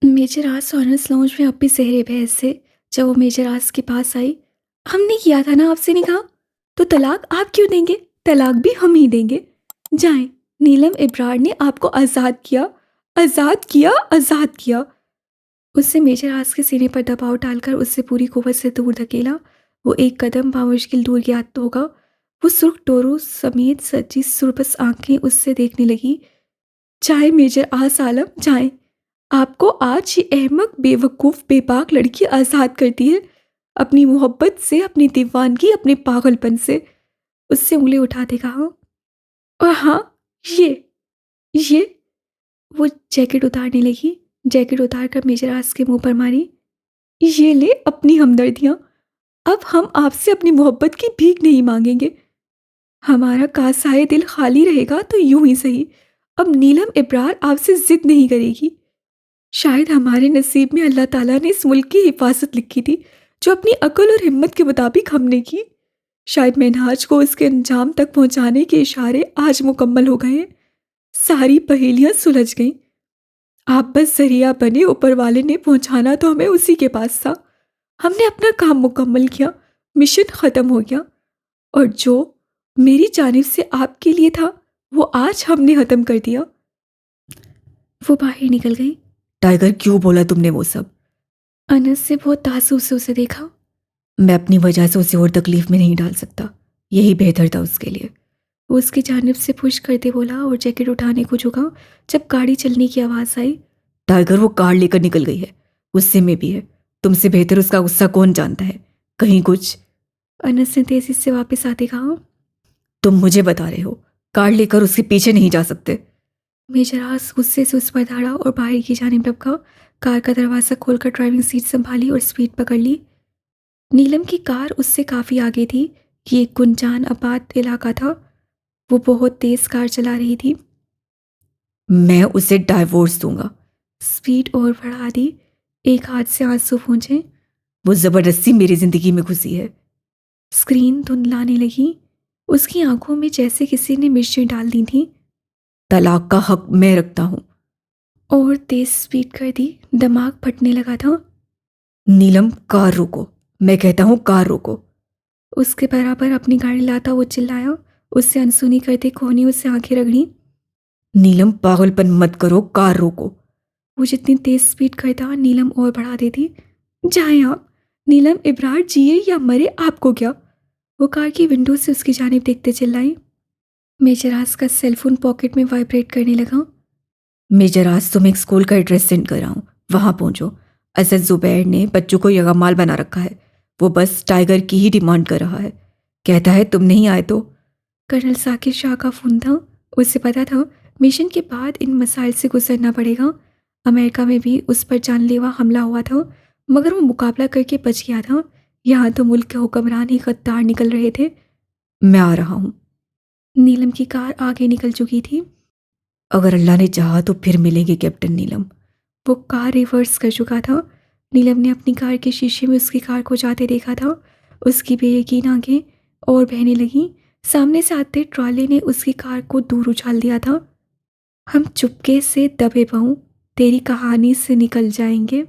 Major आस honours lounge में अब भी ज़हरे बहस थे। जब वो मेजर आस के पास आई, हमने किया था ना आपसे निकाह, तो तलाक आप क्यों देंगे? तलाक भी हम ही देंगे। जाएं, नीलम इब्रार ने आपको आज़ाद किया, आज़ाद किया, आज़ाद किया। उससे मेजर आस के सीने पर दबाव डालकर उससे पूरी कुव्वत से दूर धकेला। वो एक कदम बामुश्किल दूर गया तो होगा। वो सुर्ख डोरों समेत सजी सुरबस आंखें उससे देखने लगी। चाहे मेजर आस आलम जाए, आपको आज ये अहमक बेवकूफ़ बेबाक लड़की आज़ाद करती है, अपनी मोहब्बत से, अपनी दीवानगी, अपने पागलपन से। उससे उंगली उठाते कहा, और हाँ, ये वो जैकेट उतारने लगी। जैकेट उतार कर मेजर आस के मुंह पर मारी। ये ले अपनी हमदर्दियां। अब हम आपसे अपनी मोहब्बत की भीख नहीं मांगेंगे। हमारा कासाए दिल खाली रहेगा तो यूं ही सही। अब नीलम इब्रार आपसे जिद नहीं करेगी। शायद हमारे नसीब में अल्लाह ताला ने इस मुल्क की हिफाजत लिखी थी, जो अपनी अकल और हिम्मत के मुताबिक हमने की। शायद महनाज को उसके अंजाम तक पहुंचाने के इशारे आज मुकम्मल हो गए हैं। सारी पहेलियां सुलझ गईं। आप बस जरिया बने, ऊपर वाले ने पहुंचाना तो हमें उसी के पास था। हमने अपना काम मुकम्मल किया, मिशन ख़त्म हो गया। और जो मेरी जानिब से आपके लिए था, वो आज हमने ख़त्म कर दिया। वो बाहर निकल गई। टाइगर, क्यों बोला तुमने वो सब? अनस से बहुत तासुब से उसे देखा। मैं अपनी वजह से उसे और तकलीफ में नहीं डाल सकता। यही बेहतर था उसके लिए। वो उसकी जानिब से पुश करते बोला और जैकेट उठाने को झुका। जब गाड़ी चलने की आवाज़ आई, टाइगर, वो कार लेकर निकल गई है। गुस्से में भी है। तुमसे बेहतर उसका गुस्सा कौन जानता है? कहीं कुछ। अनस ने तेजी से वापस आते कहा। तुम मुझे बता रहे हो कार लेकर उसके पीछे नहीं जा सकते? मेजर आस गुस्से से उस पर दौड़ा और बाहर की जानिब लपका। कार का दरवाज़ा खोलकर ड्राइविंग सीट संभाली और स्पीड पकड़ ली। नीलम की कार उससे काफ़ी आगे थी। ये एक गुंजान आबाद इलाका था। वो बहुत तेज़ कार चला रही थी। मैं उसे डाइवोर्स दूंगा। स्पीड और बढ़ा दी। एक हाथ से आंसू पूंछे। वो जबरदस्ती मेरी जिंदगी में घुसी है। स्क्रीन धुंधलाने लगी। उसकी आंखों में जैसे किसी ने मिर्चें डाल दी थी। तलाक का हक मैं रखता हूँ। और तेज स्पीड कर दी। दिमाग फटने लगा था। नीलम, कार रोको। मैं कहता हूँ कार रोको। उसके बराबर अपनी गाड़ी लाता वो चिल्लाया। उससे अनसुनी करते कोहनी उससे आंखें रगड़ी। नीलम, पागलपन मत करो, कार रोको। वो जितनी तेज स्पीड करता नीलम और बढ़ा देती। जाए आप। नीलम इब्रार जिए या मरे आपको क्या? वो कार की विंडो से उसकी जानिब देखते चिल्लाई। मेजराज का सेलफोन पॉकेट में वाइब्रेट करने लगा। मेजर, आज तुम एक स्कूल का एड्रेस सेंड कर रहा हूँ, वहां पहुंचो। असद जुबैर ने बच्चों को यगमाल बना रखा है। वो बस टाइगर की ही डिमांड कर रहा है। कहता है तुम नहीं आए तो। कर्नल साकिर शाह का फ़ोन था। उसे पता था मिशन के बाद इन मसाइल से गुजरना पड़ेगा। अमेरिका में भी उस पर जानलेवा हमला हुआ था, मगर वो मुकाबला करके बच गया था। यहाँ तो मुल्क के हुक्मरान ही गद्दार निकल रहे थे। मैं आ रहा हूँ। नीलम की कार आगे निकल चुकी थी। अगर अल्लाह ने चाहा तो फिर मिलेंगे कैप्टन नीलम। वो कार रिवर्स कर चुका था। नीलम ने अपनी कार के शीशे में उसकी कार को जाते देखा था। उसकी बेयकीन आंखें और बहने लगीं। सामने से आते ट्रॉले ने उसकी कार को दूर उछाल दिया था। हम चुपके से दबे पाऊँ तेरी कहानी से निकल जाएंगे।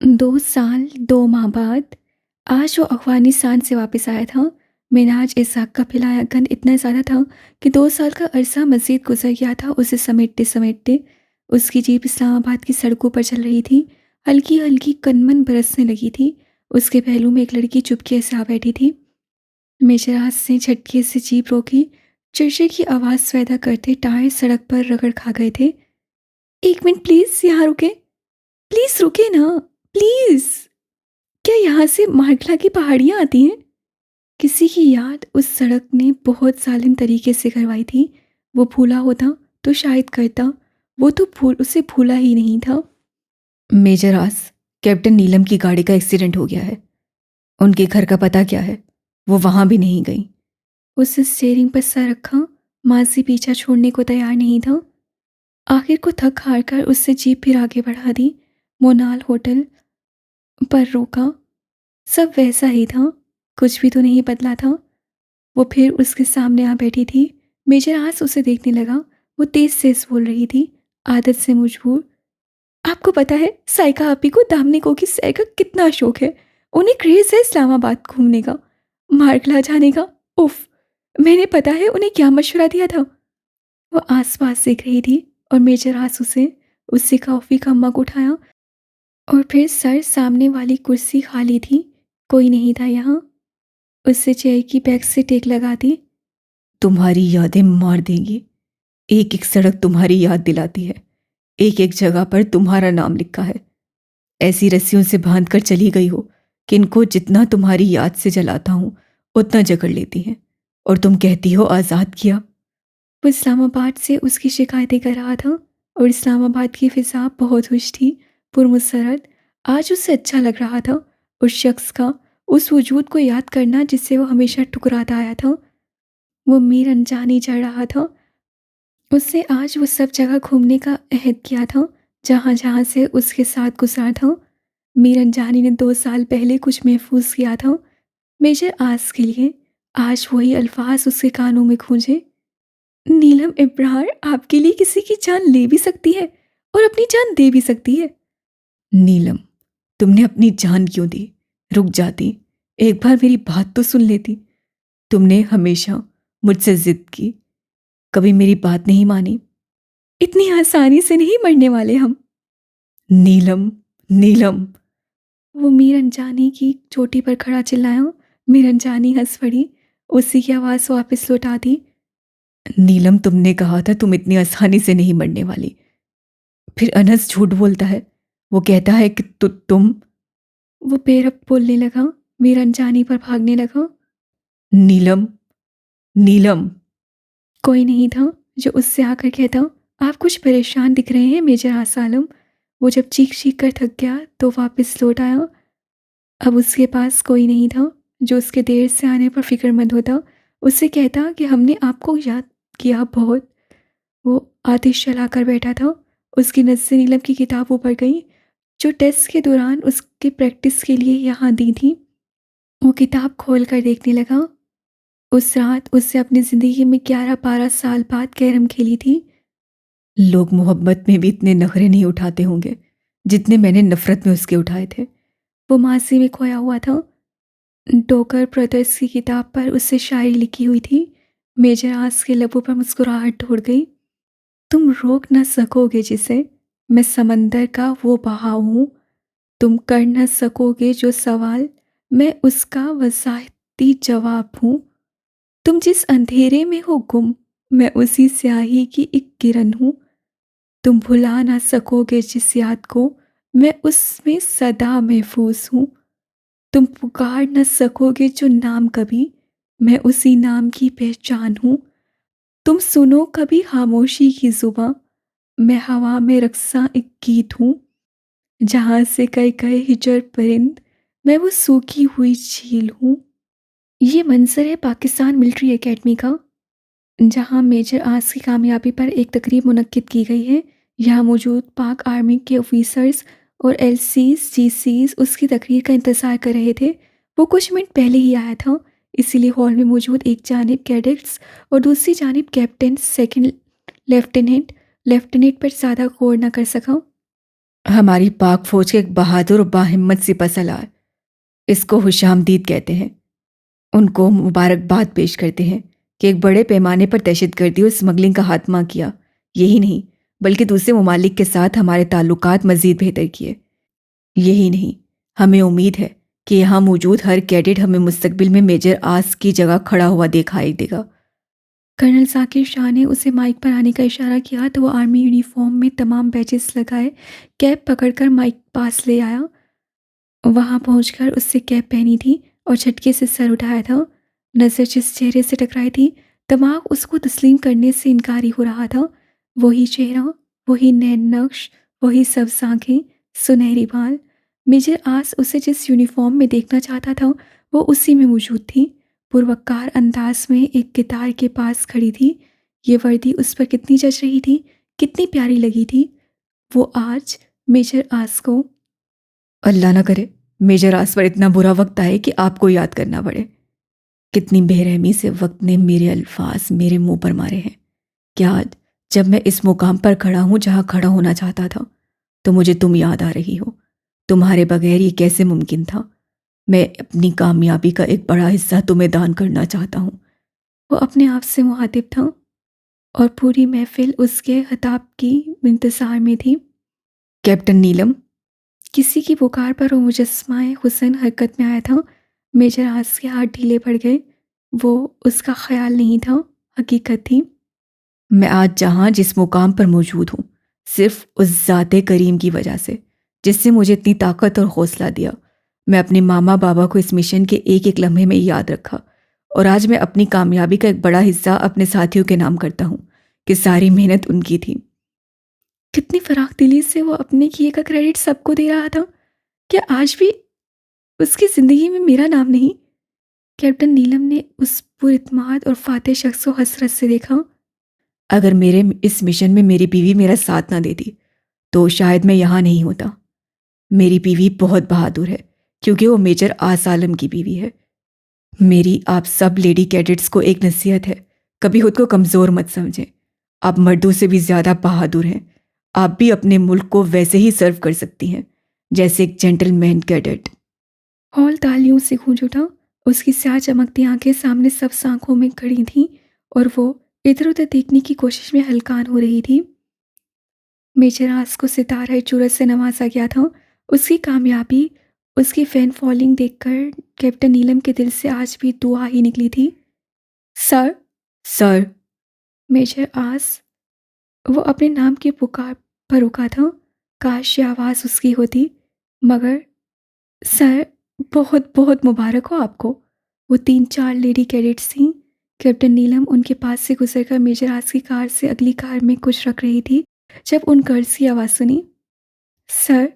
2 साल 2 माह बाद आज वो अफगानिस्तान से वापस आया था। मिनाज इसाक का पिलाया गंद इतना ज़्यादा था कि 2 साल का अरसा मज़ीद गुजर गया था उसे समेटते समेटते। उसकी जीप इस्लामाबाद की सड़कों पर चल रही थी। हल्की हल्की कनमन बरसने लगी थी। उसके पहलू में एक लड़की चुपके से आ बैठी थी। मेजराज ने झटके से जीप रोकी। चर्चे की आवाज़ पैदा करते टायर सड़क पर रगड़ खा गए थे। 1 मिनट प्लीज़, यहाँ रुके। प्लीज़ रुके ना, प्लीज़। क्या यहाँ से मार्कला की पहाड़ियाँ आती हैं? किसी की याद उस सड़क ने बहुत जालिम तरीके से करवाई थी। वो भूला होता तो शायद करता। वो तो उसे भूला ही नहीं था। मेजर आस, कैप्टन नीलम की गाड़ी का एक्सीडेंट हो गया है। उनके घर का पता क्या है? वो वहां भी नहीं गई। उसने स्टीयरिंग पर सर रखा। माजी पीछा छोड़ने को तैयार नहीं था। आखिर को थक हार कर उससे जीप फिर आगे बढ़ा दी। मोनाल होटल पर रोका। सब वैसा ही था। कुछ भी तो नहीं बदला था। वो फिर उसके सामने आ बैठी थी। मेजर आस उसे देखने लगा। वो तेज तेज बोल रही थी, आदत से मजबूर। आपको पता है साइका आपी को दामने को की सैर का कितना शौक है। उन्हें क्रेज है इस्लामाबाद घूमने का, मार्गला जाने का। उफ, मैंने पता है उन्हें क्या मशवरा दिया था। वो आसपास देख रही थी और मेजर आंसू से उससे कॉफी का मग उठाया और फिर सर सामने वाली कुर्सी खाली थी, कोई नहीं था यहाँ। उससे चेयर की बैक से टेक लगा दी। तुम्हारी यादें मार देंगी। एक एक सड़क तुम्हारी याद दिलाती है, एक एक जगह पर तुम्हारा नाम लिखा है। ऐसी रस्सियों से बांध कर चली गई हो कि इनको जितना तुम्हारी याद से जलाता हूं उतना जकड़ लेती हैं, और तुम कहती हो आज़ाद किया। वो इस्लामाबाद से उसकी शिकायतें कर रहा था और इस्लामाबाद की फिजा बहुत खुश थी, पुरमसरत। आज उसे अच्छा लग रहा था उस शख्स का, उस वजूद को याद करना जिससे वो हमेशा ठुकराता आया था। वो मीर अनजानी चढ़ रहा था। उसने आज वो सब जगह घूमने का अहद किया था जहाँ जहाँ से उसके साथ गुजरा था। मीर अनजानी ने 2 साल पहले कुछ महफूज किया था मेजर आस के लिए। आज वही अल्फाज उसके कानों में गूंजे। नीलम इब्रार आपके लिए किसी की जान ले भी सकती है और अपनी जान दे भी सकती है। नीलम, तुमने अपनी जान क्यों दी? रुक जाती, एक बार मेरी बात तो सुन लेती। तुमने हमेशा मुझसे जिद की, कभी मेरी बात नहीं मानी। इतनी आसानी से नहीं मरने वाले हम। नीलम, नीलम। वो मीर अनजानी की चोटी पर खड़ा चिल्लाया। मीर अनजानी हंस पड़ी, उसी की आवाज़ वापस लौटा दी। नीलम, तुमने कहा था तुम इतनी आसानी से नहीं मरने वाली। फिर अनस झूठ बोलता है, वो कहता है कि तुम। वो बेरब बोलने लगा, मीर अनजानी पर भागने लगा। नीलम, नीलम। कोई नहीं था जो उससे आकर कहता, आप कुछ परेशान दिख रहे हैं मेजर आसालम। वो जब चीख चीख कर थक गया तो वापस लौट आया। अब उसके पास कोई नहीं था जो उसके देर से आने पर फिक्रमंद होता। उससे कहता कि हमने आपको याद किया बहुत। वो आतिश जलाकर बैठा था। उसकी नज़रें नीलम की किताबों पर गई जो टेस्ट के दौरान उसके प्रैक्टिस के लिए यहाँ दी थी। वो किताब खोल कर देखने लगा। उस रात उससे अपनी ज़िंदगी में 11-12 साल बाद कैरम खेली थी। लोग मोहब्बत में भी इतने नखरे नहीं उठाते होंगे जितने मैंने नफरत में उसके उठाए थे। वो मासी में खोया हुआ था। डोकर ब्रदर्स की किताब पर उससे शायरी लिखी हुई थी। मेजर आस के लबों पर मुस्कुराहट ढूंढ गई। तुम रोक न सकोगे जिसे, मैं समंदर का वो बहाव हूँ। तुम कर न सकोगे जो सवाल, मैं उसका वजाहती जवाब हूँ। तुम जिस अंधेरे में हो गुम, मैं उसी स्याही की एक किरण हूँ। तुम भुला ना सकोगे जिस याद को, मैं उसमें सदा महफूज हूँ। तुम पुकार न सकोगे जो नाम कभी, मैं उसी नाम की पहचान हूँ। तुम सुनो कभी खामोशी की जुबां, मैं हवा में रक्सा एक गीत हूँ। जहाँ से कई कई हिजर परिंद, मैं वो सूखी हुई झील हूँ। ये मंजर है पाकिस्तान मिलिट्री एकेडमी का, जहाँ मेजर आस की कामयाबी पर एक तकरीब मुनक्किद की गई है। यहाँ मौजूद पाक आर्मी के ऑफिसर्स और एलसीज जीसीज उसकी तकरीर का इंतज़ार कर रहे थे। वो कुछ मिनट पहले ही आया था, इसीलिए हॉल में मौजूद एक जानिब कैडेट्स और दूसरी जानिब कैप्टन, सेकंड लेफ्टिनेंट, लेफ्टिनेंट पर ज़्यादा गौर न कर सका। हमारी पाक फौज के एक बहादुर और बाहिम्मत सिपह सलार, इसको खुशामदीद कहते हैं। उनको मुबारकबाद पेश करते हैं कि एक बड़े पैमाने पर दहशतगर्दी और स्मगलिंग का खात्मा किया। यही नहीं बल्कि दूसरे ममालिक के साथ हमारे ताल्लुकात मज़ीद बेहतर किए। यही नहीं, हमें उम्मीद है कि यहाँ मौजूद हर कैडेट हमें मुस्तकबिल में मेजर आस की जगह खड़ा हुआ दिखाई देगा। कर्नल जाकिर शाह ने उसे माइक पर आने का इशारा किया तो वो आर्मी यूनिफॉर्म में तमाम बैचेस लगाए कैप पकड़कर माइक पास ले आया। वहां पहुंचकर उससे कैप पहनी थी और झटके से सर उठाया था। नज़र जिस चेहरे से टकराई थी, दिमाग उसको तस्लीम करने से इनकारी हो रहा था। वही चेहरा, वही नैन नक्श, वही सब्ज़ आँखें, सुनहरी बाल। मेजर आस उसे जिस यूनिफॉर्म में देखना चाहता था वो उसी में मौजूद थी। पुरवक्कार अंदाज में एक गिटार के पास खड़ी थी। ये वर्दी उस पर कितनी जच रही थी, कितनी प्यारी लगी थी। वो आज मेजर आस को। अल्लाह ना करे मेजर आस पर इतना बुरा वक्त आए कि आपको याद करना पड़े। कितनी बेरहमी से वक्त ने मेरे अल्फाज मेरे मुंह पर मारे हैं। क्या आज जब मैं इस मुकाम पर खड़ा हूं जहां खड़ा होना चाहता था, तो मुझे तुम याद आ रही हो। तुम्हारे बगैर ये कैसे मुमकिन था। मैं अपनी कामयाबी का एक बड़ा हिस्सा तुम्हें दान करना चाहता हूँ। वो अपने आप से मुखातिब था और पूरी महफिल उसके खिताब की इंतज़ार में थी। कैप्टन नीलम। किसी की पुकार पर वो मुजस्समा हुस्न हरकत में आया था। मेजर आस के हाथ ढीले पड़ गए। वो उसका ख्याल नहीं था, हकीकत थी। मैं आज जहाँ जिस मुकाम पर मौजूद हूँ, सिर्फ उस ज़ाते करीम की वजह से, जिससे मुझे इतनी ताकत और हौसला दिया। मैं अपने मामा बाबा को इस मिशन के एक एक लम्हे में याद रखा, और आज मैं अपनी कामयाबी का एक बड़ा हिस्सा अपने साथियों के नाम करता हूँ कि सारी मेहनत उनकी थी। कितनी फराख दिली से वो अपने किए का क्रेडिट सबको दे रहा था। क्या आज भी उसकी ज़िंदगी में मेरा नाम नहीं? कैप्टन नीलम ने उस पुरइत्माद और फातेह शख्स को हसरत से देखा। अगर मेरे इस मिशन में मेरी बीवी मेरा साथ ना देती तो शायद मैं यहाँ नहीं होता। मेरी बीवी बहुत बहादुर है, क्योंकि वो मेजर आसालम की बीवी है। मेरी आप सब लेडी कैडेट्स को एक नसीहत है, कभी खुद को कमज़ोर मत समझें। आप मर्दों से भी ज़्यादा बहादुर हैं। आप भी अपने मुल्क को वैसे ही सर्व कर सकती हैं जैसे एक जेंटलमैन कैडेट। हॉल तालियों से गूंज उठा। उसकी स्याह चमकती आंखें सामने सब आंखों में खड़ी थीं और वो इधर उधर देखने की कोशिश में हलकान हो रही थी। मेजर आस को सितारा चूरत से नवाजा गया था। उसकी कामयाबी, उसकी फैन फॉलोइंग देखकर कैप्टन नीलम के दिल से आज भी दुआ ही निकली थी। सर। सर। मेजर आस, वो अपने नाम की पुकार पर रुका था। काश ये आवाज़ उसकी होती, मगर सर, बहुत बहुत मुबारक हो आपको। वो 3-4 लेडी कैडेट्स थीं। कैप्टन नीलम उनके पास से गुजरकर मेजर आस की कार से अगली कार में कुछ रख रही थी जब उन गर्ल्स की आवाज़ सुनी। सर,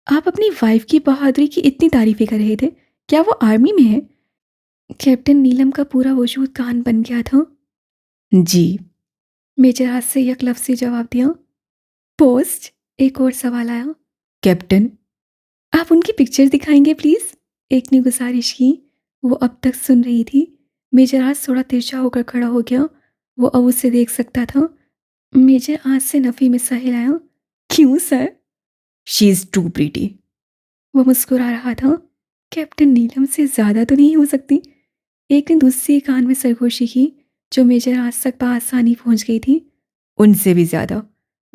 आप अपनी वाइफ की बहादुरी की इतनी तारीफ़ें कर रहे थे, क्या वो आर्मी में है? कैप्टन नीलम का पूरा वजूद कान बन गया था। जी। मेजर आस से यक लफ्ज़ से जवाब दिया। पोस्ट? एक और सवाल आया। कैप्टन। आप उनकी पिक्चर दिखाएंगे प्लीज़? एक ने गुजारिश की। वो अब तक सुन रही थी। मेजर आज थोड़ा तिरछा होकर खड़ा हो गया। वो अब उसे देख सकता था। मेजर आज से नफ़ी में सा हिलाया। क्यों sir? She is too pretty. वो मुस्कुरा रहा था। कैप्टन नीलम से ज़्यादा तो नहीं हो सकती। एक ने दूसरी कान में सरगोशी की जो मेजर आज तक बआसानी पहुंच गई थी। उनसे भी ज़्यादा।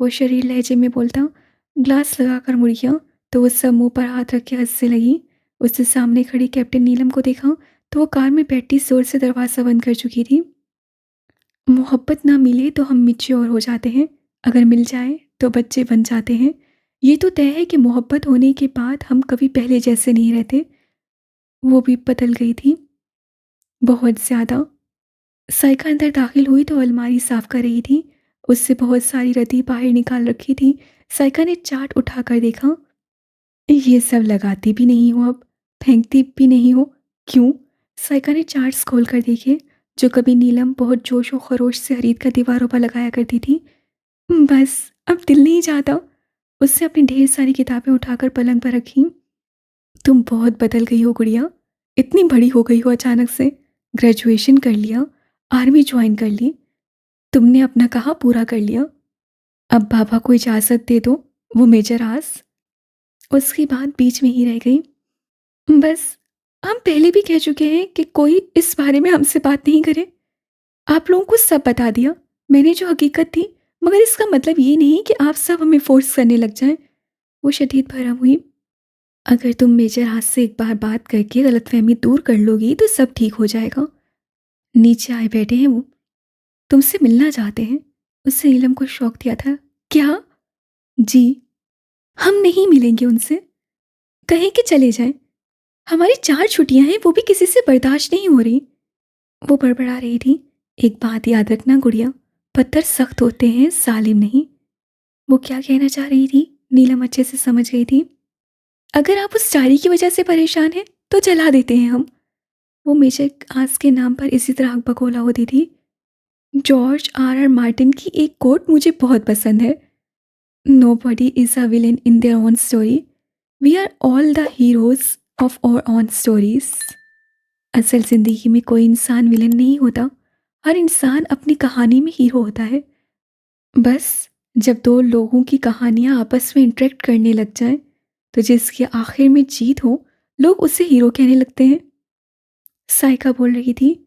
वो शरीर लहजे में बोलता। ग्लास लगाकर मुड़ गया तो वो सब मुंह पर हाथ रख के हंसने लगी। उससे सामने खड़ी कैप्टन नीलम को देखा तो वो कार में बैठी जोर से दरवाज़ा बंद कर चुकी थी। मोहब्बत ना मिले तो हम मैच्योर हो जाते हैं, अगर मिल जाए तो बच्चे बन जाते हैं। ये तो तय है कि मोहब्बत होने के बाद हम कभी पहले जैसे नहीं रहते। वो भी बदल गई थी, बहुत ज़्यादा। साइका अंदर दाखिल हुई तो अलमारी साफ कर रही थी। उससे बहुत सारी रद्दी बाहर निकाल रखी थी। साइका ने चार्ट उठाकर देखा। ये सब लगाती भी नहीं हो, अब फेंकती भी नहीं हो, क्यों? साइका ने चार्ट्स खोल कर देखे जो कभी नीलम बहुत जोश और खरोश से खरीद कर दीवारों पर लगाया करती थी। बस अब दिल नहीं चाहता। उससे अपनी ढेर सारी किताबें उठाकर पलंग पर रखी। तुम बहुत बदल गई हो गुड़िया, इतनी बड़ी हो गई हो अचानक से। ग्रेजुएशन कर लिया, आर्मी ज्वाइन कर ली, तुमने अपना कहा पूरा कर लिया। अब बाबा को इजाज़त दे दो। वो मेजर आस। उसकी बात बीच में ही रह गई। बस, हम पहले भी कह चुके हैं कि कोई इस बारे में हमसे बात नहीं करे। आप लोगों को सब बता दिया मैंने जो हकीकत थी, मगर इसका मतलब ये नहीं कि आप सब हमें फोर्स करने लग जाएं। वो शदीद भरम हुई। अगर तुम मेजर हाथ से एक बार बात करके गलतफहमी दूर कर लोगी तो सब ठीक हो जाएगा। नीचे आए बैठे हैं वो, तुमसे मिलना चाहते हैं। उससे नीलम को शौक दिया था। क्या? जी। हम नहीं मिलेंगे उनसे, कहें कि चले जाएं। हमारी 4 छुट्टियां हैं, वो भी किसी से बर्दाश्त नहीं हो रही। वो बड़बड़ा रही थी। एक बात याद रखना गुड़िया, पत्थर सख्त होते हैं, सालिम नहीं। वो क्या कहना चाह रही थी नीलम अच्छे से समझ गई थी। अगर आप उस डायरी की वजह से परेशान हैं तो जला देते हैं हम। वो मेजर आस के नाम पर इसी तरह बकोला होती थी। जॉर्ज आर मार्टिन की एक कोट मुझे बहुत पसंद है। Nobody is a villain in their own story, we are all the heroes of our own stories. असल जिंदगी में कोई इंसान विलन नहीं होता, हर इंसान अपनी कहानी में हीरो होता है। बस जब दो लोगों की कहानियां आपस में इंटरेक्ट करने लग जाएं, तो जिसकी आखिर में जीत हो, लोग उसे हीरो कहने लगते हैं। साइका बोल रही थी,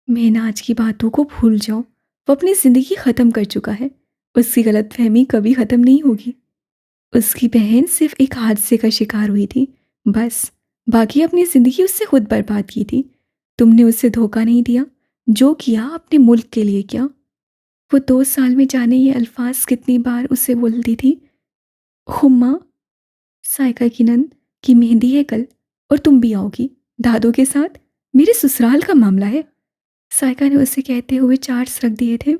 मैं ना आज की बातों को भूल जाऊं। वो अपनी जिंदगी खत्म कर चुका है। उसकी गलतफहमी कभी खत्म नहीं होगी। उसकी बहन सिर्फ एक हादसे का शिकार हुई थी, बस। बाकी अपनी जिंदगी उससे खुद बर्बाद की थी। तुमने उसे धोखा नहीं दिया। जो किया अपने मुल्क के लिए किया। वो 2 साल में जाने ये अल्फाज कितनी बार उसे बोलती थी। हुम्मा, साइका की नंद की मेहंदी है कल, और तुम भी आओगी दादों के साथ। मेरे ससुराल का मामला है। साइका ने उसे कहते हुए चार्ट्स रख दिए थे।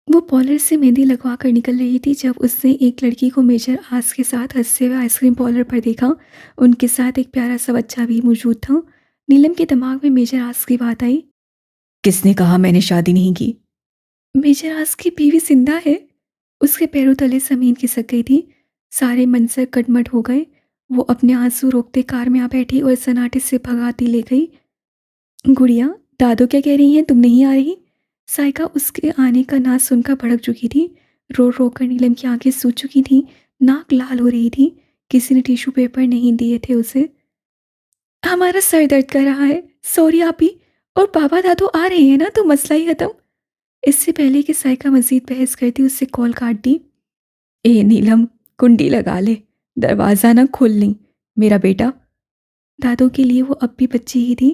वो पॉलर से मेहंदी लगवा कर निकल रही थी जब उसने एक लड़की को मेजर आस के साथ हंसते हुए आइसक्रीम पॉलर पर देखा। उनके साथ एक प्यारा सा बच्चा भी मौजूद था। नीलम के दिमाग में मेजर आस की बात आई। किसने कहा मैंने शादी नहीं की? मेजर आस की बीवी जिंदा है। उसके पैरों तले जमीन खिसक गई थी। सारे मंजर कटमट हो गए। वो अपने आंसू रोकते कार में आ बैठी और सन्नाटे से भगाती ले गई। गुड़िया, दादो क्या कह रही हैं, तुम नहीं आ रही? साइका उसके आने का ना सुनकर भड़क चुकी थी। रो रो कर नीलम की आंखें सूज चुकी थीं। नाक लाल हो रही थी। किसी ने टिश्यू पेपर नहीं दिए थे उसे। हमारा सर दर्द कर रहा है, सॉरी आपी। और पापा दादू आ रहे हैं ना, तो मसला ही खत्म। इससे पहले कि साइका मजीद बहस करती उससे कॉल काट दी। ए नीलम, कुंडी लगा ले, दरवाज़ा ना खोलनी। मेरा बेटा। दादों के लिए वो अब भी बच्ची ही थी।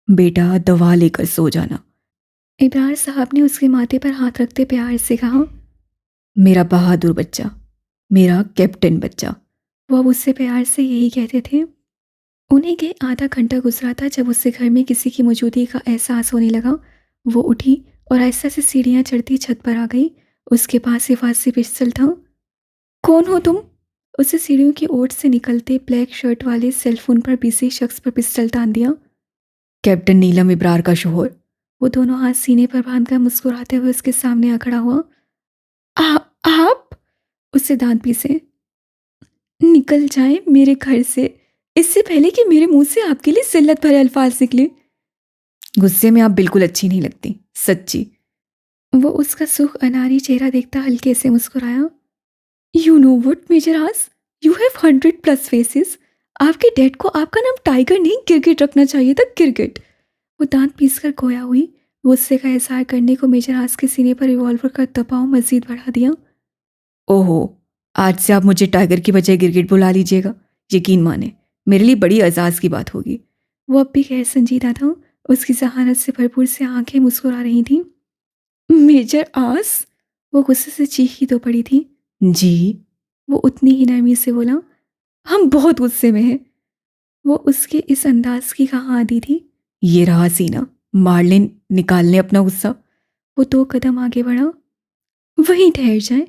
बेटा, दवा लेकर सो जाना। इब्रार साहब ने उसके माथे पर हाथ रखते प्यार से कहा। मेरा बहादुर बच्चा, मेरा कैप्टन बच्चा। वो अब उससे प्यार से यही कहते थे। उन्हें के आधा घंटा गुजरा था जब उससे घर में किसी की मौजूदगी का एहसास होने लगा। वो उठी और आहिस्ता से सीढ़ियाँ चढ़ती छत पर आ गई। उसके पास हिफाजती पिस्टल था। कौन हो तुम? उसे सीढ़ियों की ओट से निकलते ब्लैक शर्ट वाले सेलफोन पर बिजी शख्स पर पिस्टल तान दिया। कैप्टन नीलम इब्रार का शोहर। वो दोनों हाथ सीने पर बांधकर मुस्कुराते हुए उसके सामने आ खड़ा हुआ। आप? उससे दांत पीसे। निकल जाए मेरे घर से, इससे पहले कि मेरे मुंह से आपके लिए जिल्लत भरे अल्फाज निकले। गुस्से में आप बिल्कुल अच्छी नहीं लगती, सच्ची। वो उसका सुख अनारी चेहरा देखता हल्के से मुस्कुराया। You know what major ass, you have 100+ faces. आपके डैड को आपका नाम टाइगर नहीं गिरगिट रखना चाहिए था, गिरगिट। वो दांत पीसकर खोया हुई। गुस्से का इजहार करने को मेजर आस के सीने पर रिवॉल्वर का दबाव मजीद बढ़ा दिया। ओहो, आज से आप मुझे टाइगर की बजाय गिरगिट बुला लीजिएगा। यकीन माने, मेरे लिए बड़ी एजाज की बात होगी। वो अब भी गैर संजीदा था। उसकी जहानत से भरपूर से आंखें मुस्कुरा रही थीं। मेजर आस? वो गुस्से से चीखी तो पड़ी थी। जी। वो उतनी ही नरमी से बोला। हम बहुत गुस्से में हैं। वो उसके इस अंदाज की कहाँ आदी थी। ये रहा सीना, मार ले, निकाल ले अपना गुस्सा। वो 2 कदम आगे बढ़ा। वहीं ठहर जाए।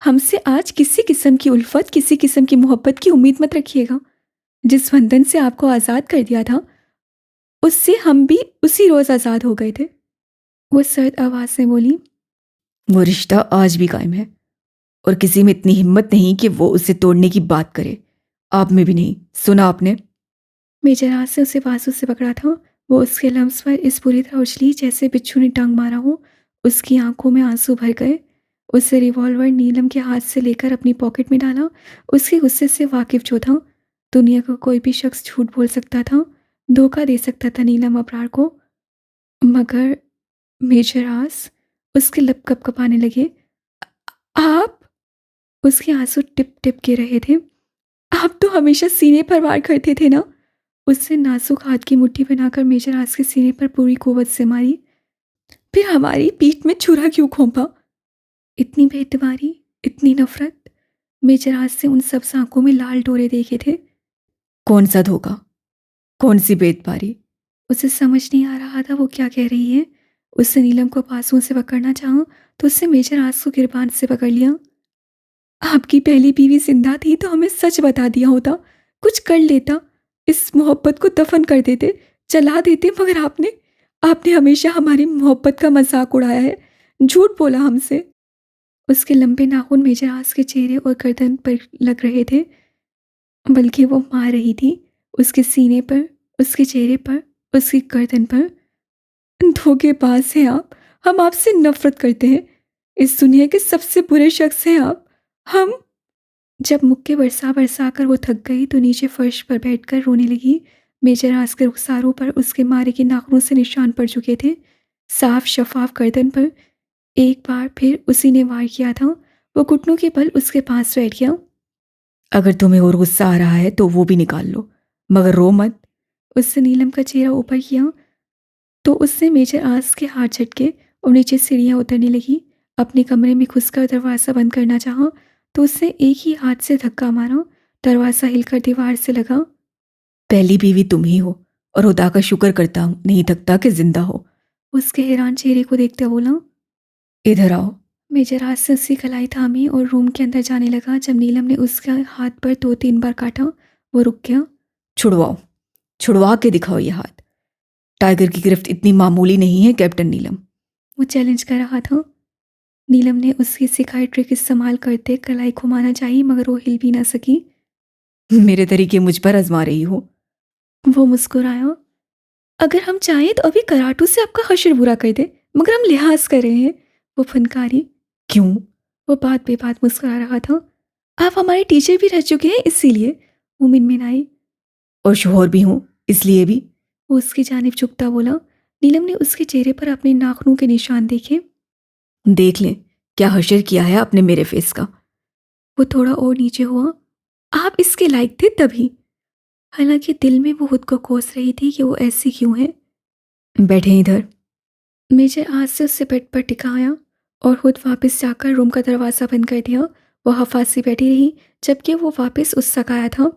हमसे आज किसी किस्म की उल्फत, किसी किस्म की मोहब्बत की उम्मीद मत रखिएगा। जिस बंधन से आपको आज़ाद कर दिया था, उससे हम भी उसी रोज़ आज़ाद हो गए थे। वो सर्द आवाज़ से बोली। वो रिश्ता आज भी कायम है, और किसी में इतनी हिम्मत नहीं कि वो उसे तोड़ने की बात करे। आप में भी नहीं, सुना आपने? मेजर हाथ से उसे बाजू से पकड़ा था। वो उसके लम्स पर इस पूरी तरह उछली जैसे बिच्छू ने टांग मारा हो। उसकी आंखों में आंसू भर गए। उससे रिवॉल्वर नीलम के हाथ से लेकर अपनी पॉकेट में डाला। उसके गुस्से से वाकिफ जो था, दुनिया का कोई भी शख्स झूठ बोल सकता था, धोखा दे सकता था नीलम अब्रार को, मगर मेजर आस। उसके लब कपकपाने लगे। आप? उसके आंसू टिप टिप गिर रहे थे। आप तो हमेशा सीने पर वार करते थे ना। उससे नाजुक हाथ की मुट्ठी बनाकर मेजर आस के सीने पर पूरी कुव्वत से मारी। फिर हमारी पीठ में छुरा क्यों घोंपा? इतनी बेतबारी, इतनी नफरत। मेजर आस से उन सब आंखों में लाल डोरे देखे थे। कौन सा धोखा, कौन सी बेदपारी? उसे समझ नहीं आ रहा था वो क्या कह रही है। उससे नीलम को पासों से पकड़ना चाहा तो उससे मेजर आस को गिरबान से पकड़ लिया। आपकी पहली बीवी जिंदा थी तो हमें सच बता दिया होता, कुछ कर लेता, इस मोहब्बत को दफन कर देते, जला देते, मगर आपने आपने हमेशा हमारी मोहब्बत का मजाक उड़ाया है, झूठ बोला हमसे। उसके लंबे नाखून मेजर आस के चेहरे और गर्दन पर लग रहे थे, बल्कि वो मार रही थी उसके सीने पर, उसके चेहरे पर, उसकी गर्दन पर। धोखेबाज हैं आप, हम आपसे नफरत करते हैं। इस दुनिया के सबसे बुरे शख्स हैं आप। हम जब मुक्के बरसा बरसा कर वो थक गई तो नीचे फर्श पर बैठकर रोने लगी। मेजर आस के रुखसारों पर उसके मारे के नाखूनों से निशान पड़ चुके थे। साफ शफाफ गर्दन पर एक बार फिर उसी ने वार किया था। वो घुटनों के बल उसके पास बैठ गया। अगर तुम्हें और गुस्सा आ रहा है तो वो भी निकाल लो, मगर रो मत। उससे नीलम का चेहरा ऊपर किया तो उससे मेजर आस के हाथ झटके और नीचे सीढ़ियां उतरने लगी। अपने कमरे में घुसकर दरवाज़ा बंद करना चाहा तो उसने एक ही हाथ से धक्का मारा। दरवाज़ा हिलकर दीवार से लगा। पहली बीवी तुम ही हो और खुदा का शुक्र करता हूँ नहीं थकता कि जिंदा हो। उसके हैरान चेहरे को देखते बोला। इधर आओ। मेजर हाथ से उसकी कलाई थामी और रूम के अंदर जाने लगा। जब नीलम ने उसके हाथ पर 2-3 बार काटा वो रुक गया। छुड़वाओ, छुड़वा के दिखाओ ये हाथ। टाइगर की गिरफ्त इतनी मामूली नहीं है कैप्टन नीलम। वो चैलेंज कर रहा था। नीलम ने उसकी सिखाई ट्रिक इस्तेमाल करते कलाई घुमाना चाहिए मगर वो हिल भी ना सकी। मेरे तरीके मुझ पर आजमा रही हो। वो मुस्कुराया। अगर हम चाहें तो अभी कराटू से आपका हश्र बुरा कर दे मगर हम लिहाज कर रहे हैं। वो फनकारी। क्यों? वो बात बेबात मुस्कुरा रहा था। आप हमारे टीचर भी रह चुके हैं इसीलिए। वो मिनमिनाई। और शोहर भी हूं इसलिए भी। वो उसकी जानिब झुकता बोला। नीलम ने उसके चेहरे पर अपने नाखूनों के निशान देखे। देख लें क्या हशर किया है आपने मेरे फेस का। वो थोड़ा और नीचे हुआ। आप इसके लायक थे तभी। हालांकि दिल में वो खुद को कोस रही थी कि वो ऐसी क्यों है। बैठे इधर। मेजर आज से उससे बेड पर टिकाया और खुद वापस जाकर रूम का दरवाज़ा बंद कर दिया। वो हफास से बैठी रही जबकि वो वापस उस तक आया था।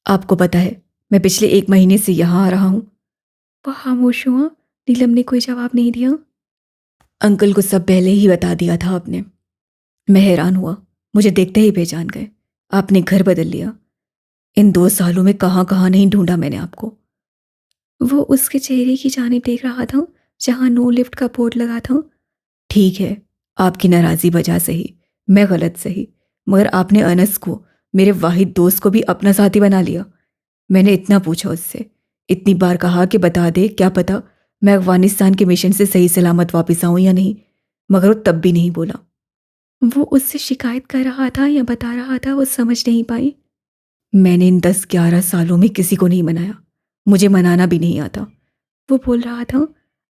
आपको पता है मैं पिछले 1 महीने से यहाँ आ रहा हूँ। वो खामोश हुआ। नीलम ने कोई जवाब नहीं दिया। अंकल को सब पहले ही बता दिया था आपने। मैं हैरान हुआ, मुझे देखते ही पहचान गए। आपने घर बदल लिया। इन 2 सालों में कहाँ कहाँ नहीं ढूंढा मैंने आपको। वो उसके चेहरे की जानिब देख रहा था जहाँ नो लिफ्ट का बोर्ड लगा था। ठीक है, आपकी नाराज़ी वजह सही, मैं गलत सही, मगर आपने अनस को, मेरे वाहिद दोस्त को भी अपना साथी बना लिया। मैंने इतना पूछा उससे, इतनी बार कहा कि बता दे, क्या पता मैं अफगानिस्तान के मिशन से सही सलामत वापस आऊं या नहीं, मगर वो तब भी नहीं बोला। वो उससे शिकायत कर रहा था या बता रहा था वो समझ नहीं पाई। मैंने इन 10-11 सालों में किसी को नहीं मनाया, मुझे मनाना भी नहीं आता। वो बोल रहा था।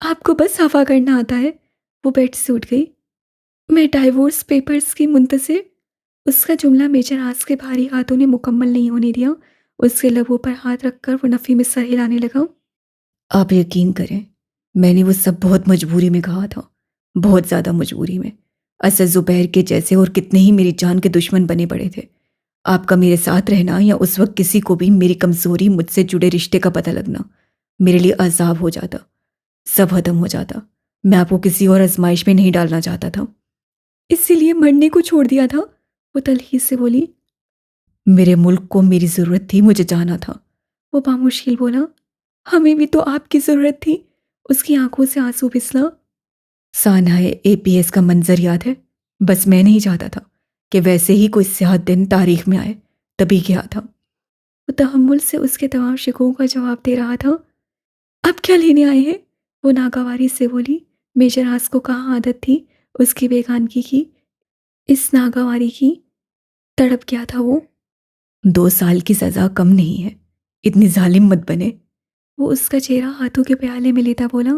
आपको बस हवा करना आता है। वो बेड से उठ गई। मैं डाइवोर्स पेपर्स की मुंतज़िर। उसका जुमला मेजर आस के भारी हाथों ने मुकम्मल नहीं होने दिया। उसके लबों पर हाथ रखकर वो नफ़ी में सर हिलाने लगा। आप यकीन करें, मैंने वो सब बहुत मजबूरी में कहा था, बहुत ज़्यादा मजबूरी में। असद ज़ुबैर के जैसे और कितने ही मेरी जान के दुश्मन बने पड़े थे। आपका मेरे साथ रहना या उस वक्त किसी को भी मेरी कमज़ोरी, मुझसे जुड़े रिश्ते का पता लगना मेरे लिए अज़ाब हो जाता, सब खत्म हो जाता। मैं आपको किसी और आजमाइश में नहीं डालना चाहता था। इसीलिए मरने को छोड़ दिया था। वो तलखी से बोली। मेरे मुल्क को मेरी ज़रूरत थी, मुझे जाना था। वो बामुश्किल बोला। हमें भी तो आपकी ज़रूरत थी। उसकी आंखों से आंसू फिसला। सानहाए एपीएस का मंजर याद है? बस मैं नहीं चाहता था कि वैसे ही कोई स्याह दिन तारीख में आए, तभी गया था। वो तहम्मुल से उसके तमाम शिकों का जवाब दे रहा था। अब क्या लेने आए हैं? वो नागवारी से बोली। मेजर आस को कहाँ आदत थी उसकी बेगानगी की, इस नागवारी की। तड़प गया था वो। 2 साल की सज़ा कम नहीं है, इतनी जालिम मत बने। वो उसका चेहरा हाथों के प्याले में लेता बोला।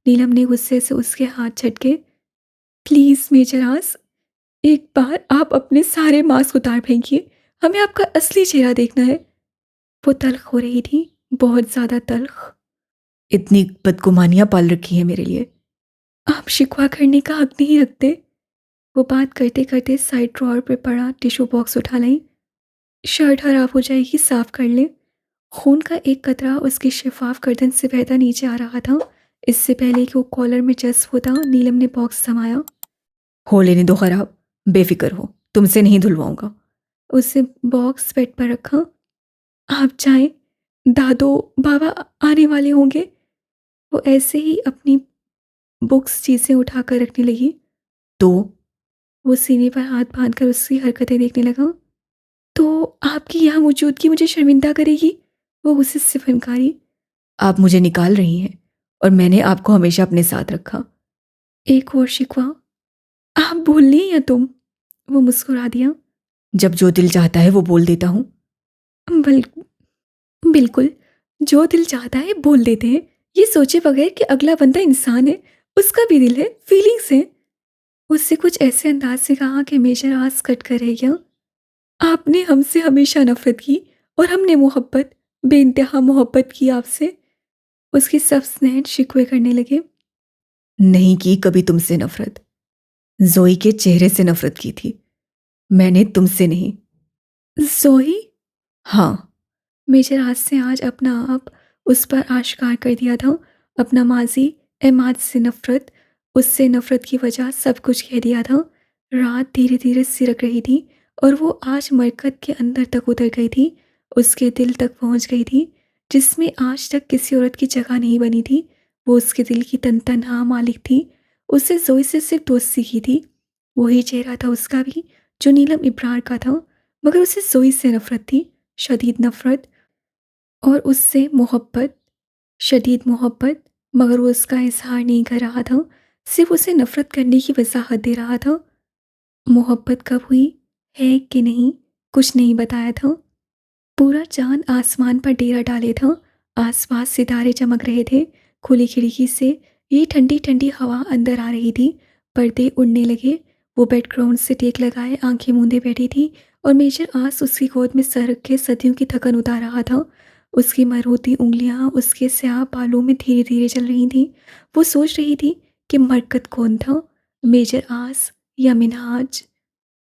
नीलम ने गुस्से से उसके हाथ झटके। प्लीज़ मेजर आस, एक बार आप अपने सारे मास्क उतार फेंकिए। हमें आपका असली चेहरा देखना है। वो तल्ख हो रही थी, बहुत ज़्यादा तल्ख। इतनी बदगुमानियां पाल रखी हैं मेरे लिए। आप शिकवा करने का हक नहीं रखते। वो बात करते करते साइड ड्रॉअर पे पड़ा टिश्यू बॉक्स उठा लाई। शर्ट खराब हो जाएगी, साफ कर ले। खून का एक कतरा उसकी शिफाफ गर्दन से बहता नीचे आ रहा था। इससे पहले कि वो कॉलर में जज्ब होता नीलम ने बॉक्स थमाया। हो लेने दो खराब, बेफिक्र हो, तुमसे नहीं धुलवाऊंगा। उसने बॉक्स बेड पर रखा। आप जाएं, दादो बाबा आने वाले होंगे। वो ऐसे ही अपनी बुक्स चीज़ें उठाकर रखने लगी। तो वो सीने पर हाथ बांधकर उसकी हरकतें देखने लगा। तो आपकी यहाँ मौजूदगी मुझे शर्मिंदा करेगी। वो गुस्से से फनकारी। आप मुझे निकाल रही हैं और मैंने आपको हमेशा अपने साथ रखा। एक और शिकवा। आप बोलने या तुम? वो मुस्कुरा दिया। जब जो दिल चाहता है वो बोल देता हूँ। बिल, बिल्कुल, जो दिल चाहता है बोल देते हैं, ये सोचे बगैर कि अगला बंदा इंसान है, उसका भी दिल है, फीलिंग्स है। उससे कुछ ऐसे अंदाज से कहा कि मेजर आस कट कर रह गया। आपने हमसे हमेशा नफरत की और हमने मोहब्बत, बेइंतहा मोहब्बत की आपसे। उसके सब स्नेह शिकवे करने लगे। नहीं की कभी तुमसे नफरत। जोई के चेहरे से नफरत की थी, मैंने तुमसे नहीं। जोही? हाँ। मेजर आज से आज अपना आप उस पर आश्कार कर दिया था, अपना माजी एमाद से नफरत, उससे नफरत की वजह सब कुछ कह दिया था। रात धीरे धीरे सिरक रही थी और वो आज मरकत के अंदर तक उतर गई थी, उसके दिल तक पहुंच गई थी, जिसमें आज तक किसी औरत की जगह नहीं बनी थी। वो उसके दिल की तनहा मालिक थी। उससे जोई से सिर्फ दोस्ती की थी। वही चेहरा था उसका भी जो नीलम इब्रार का था, मगर उसे जोई से नफरत थी, शदीद नफरत। और उससे मोहब्बत, शदीद मोहब्बत, मगर वो उसका इज़हार नहीं कर रहा था, सिर्फ उसे नफ़रत करने की वजाहत दे रहा था। मोहब्बत कब हुई है कि नहीं, कुछ नहीं बताया था। पूरा चाँद आसमान पर डेरा डाले था, आसपास सितारे चमक रहे थे। खुली खिड़की से ये ठंडी ठंडी हवा अंदर आ रही थी, पर्दे उड़ने लगे। वो बेड ग्राउंड से टेक लगाए आंखें मूंदे बैठी थी और मेजर आस उसकी गोद में सर रख के सदियों की थकन उतार रहा था। उसकी मरहोती उंगलियां उसके स्याह बालों में धीरे धीरे चल रही थीं। वो सोच रही थी कि मरकत कौन था, मेजर आस या मिनहाज।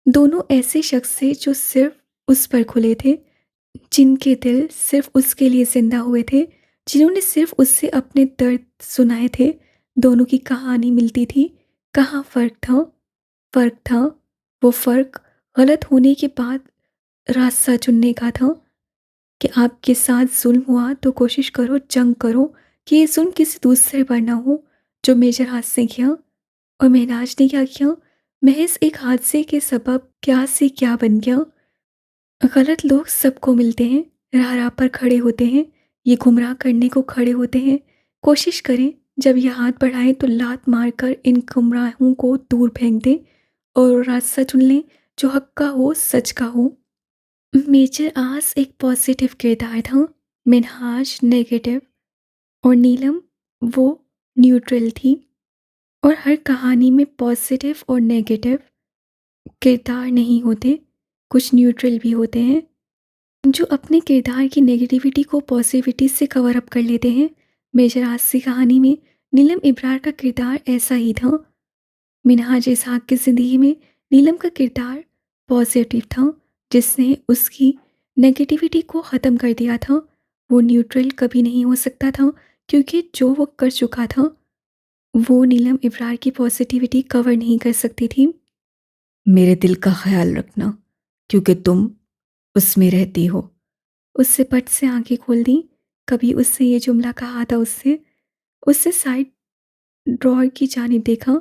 दोनों ऐसे शख्स थे जो सिर्फ उस पर खुले थे, जिनके दिल सिर्फ उसके लिए जिंदा हुए थे, जिन्होंने सिर्फ उससे अपने दर्द सुनाए थे। दोनों की कहानी मिलती थी। कहाँ फ़र्क था? फ़र्क था, वो फ़र्क गलत होने के बाद रास्ता चुनने का था कि आपके साथ जुल्म हुआ तो कोशिश करो, जंग करो कि ये जुल्म किसी दूसरे पर ना हो, जो मेजर हाथ से किया। और महनाज ने क्या किया? महज एक हादसे के सबब क्या से क्या बन गया। गलत लोग सबको मिलते हैं, राह राह पर खड़े होते हैं, ये गुमराह करने को खड़े होते हैं। कोशिश करें, जब ये हाथ बढ़ाएं तो लात मारकर इन गुमराहों को दूर फेंक दें और रास्ता चुन लें जो हक का हो, सच का हो। मेजर आस एक पॉजिटिव किरदार था, मिनहाज नेगेटिव, और नीलम वो न्यूट्रल थी। और हर कहानी में पॉजिटिव और नेगेटिव किरदार नहीं होते, कुछ न्यूट्रल भी होते हैं जो अपने किरदार की नेगेटिविटी को पॉजिटिविटी से कवर अप कर लेते हैं। मेजर आस की कहानी में नीलम इब्रार का किरदार ऐसा ही था। मिनहाज इसहाक की ज़िंदगी में नीलम का किरदार पॉजिटिव था, जिसने उसकी नेगेटिविटी को ख़त्म कर दिया था। वो न्यूट्रल कभी नहीं हो सकता था, क्योंकि जो वो कर चुका था वो नीलम इब्रार की पॉजिटिविटी कवर नहीं कर सकती थी। मेरे दिल का ख्याल रखना, क्योंकि तुम उसमें रहती हो। उससे पट से आंखें खोल दी। कभी उससे ये जुमला कहा था उससे। उससे साइड ड्रॉअर की जानिब देखा।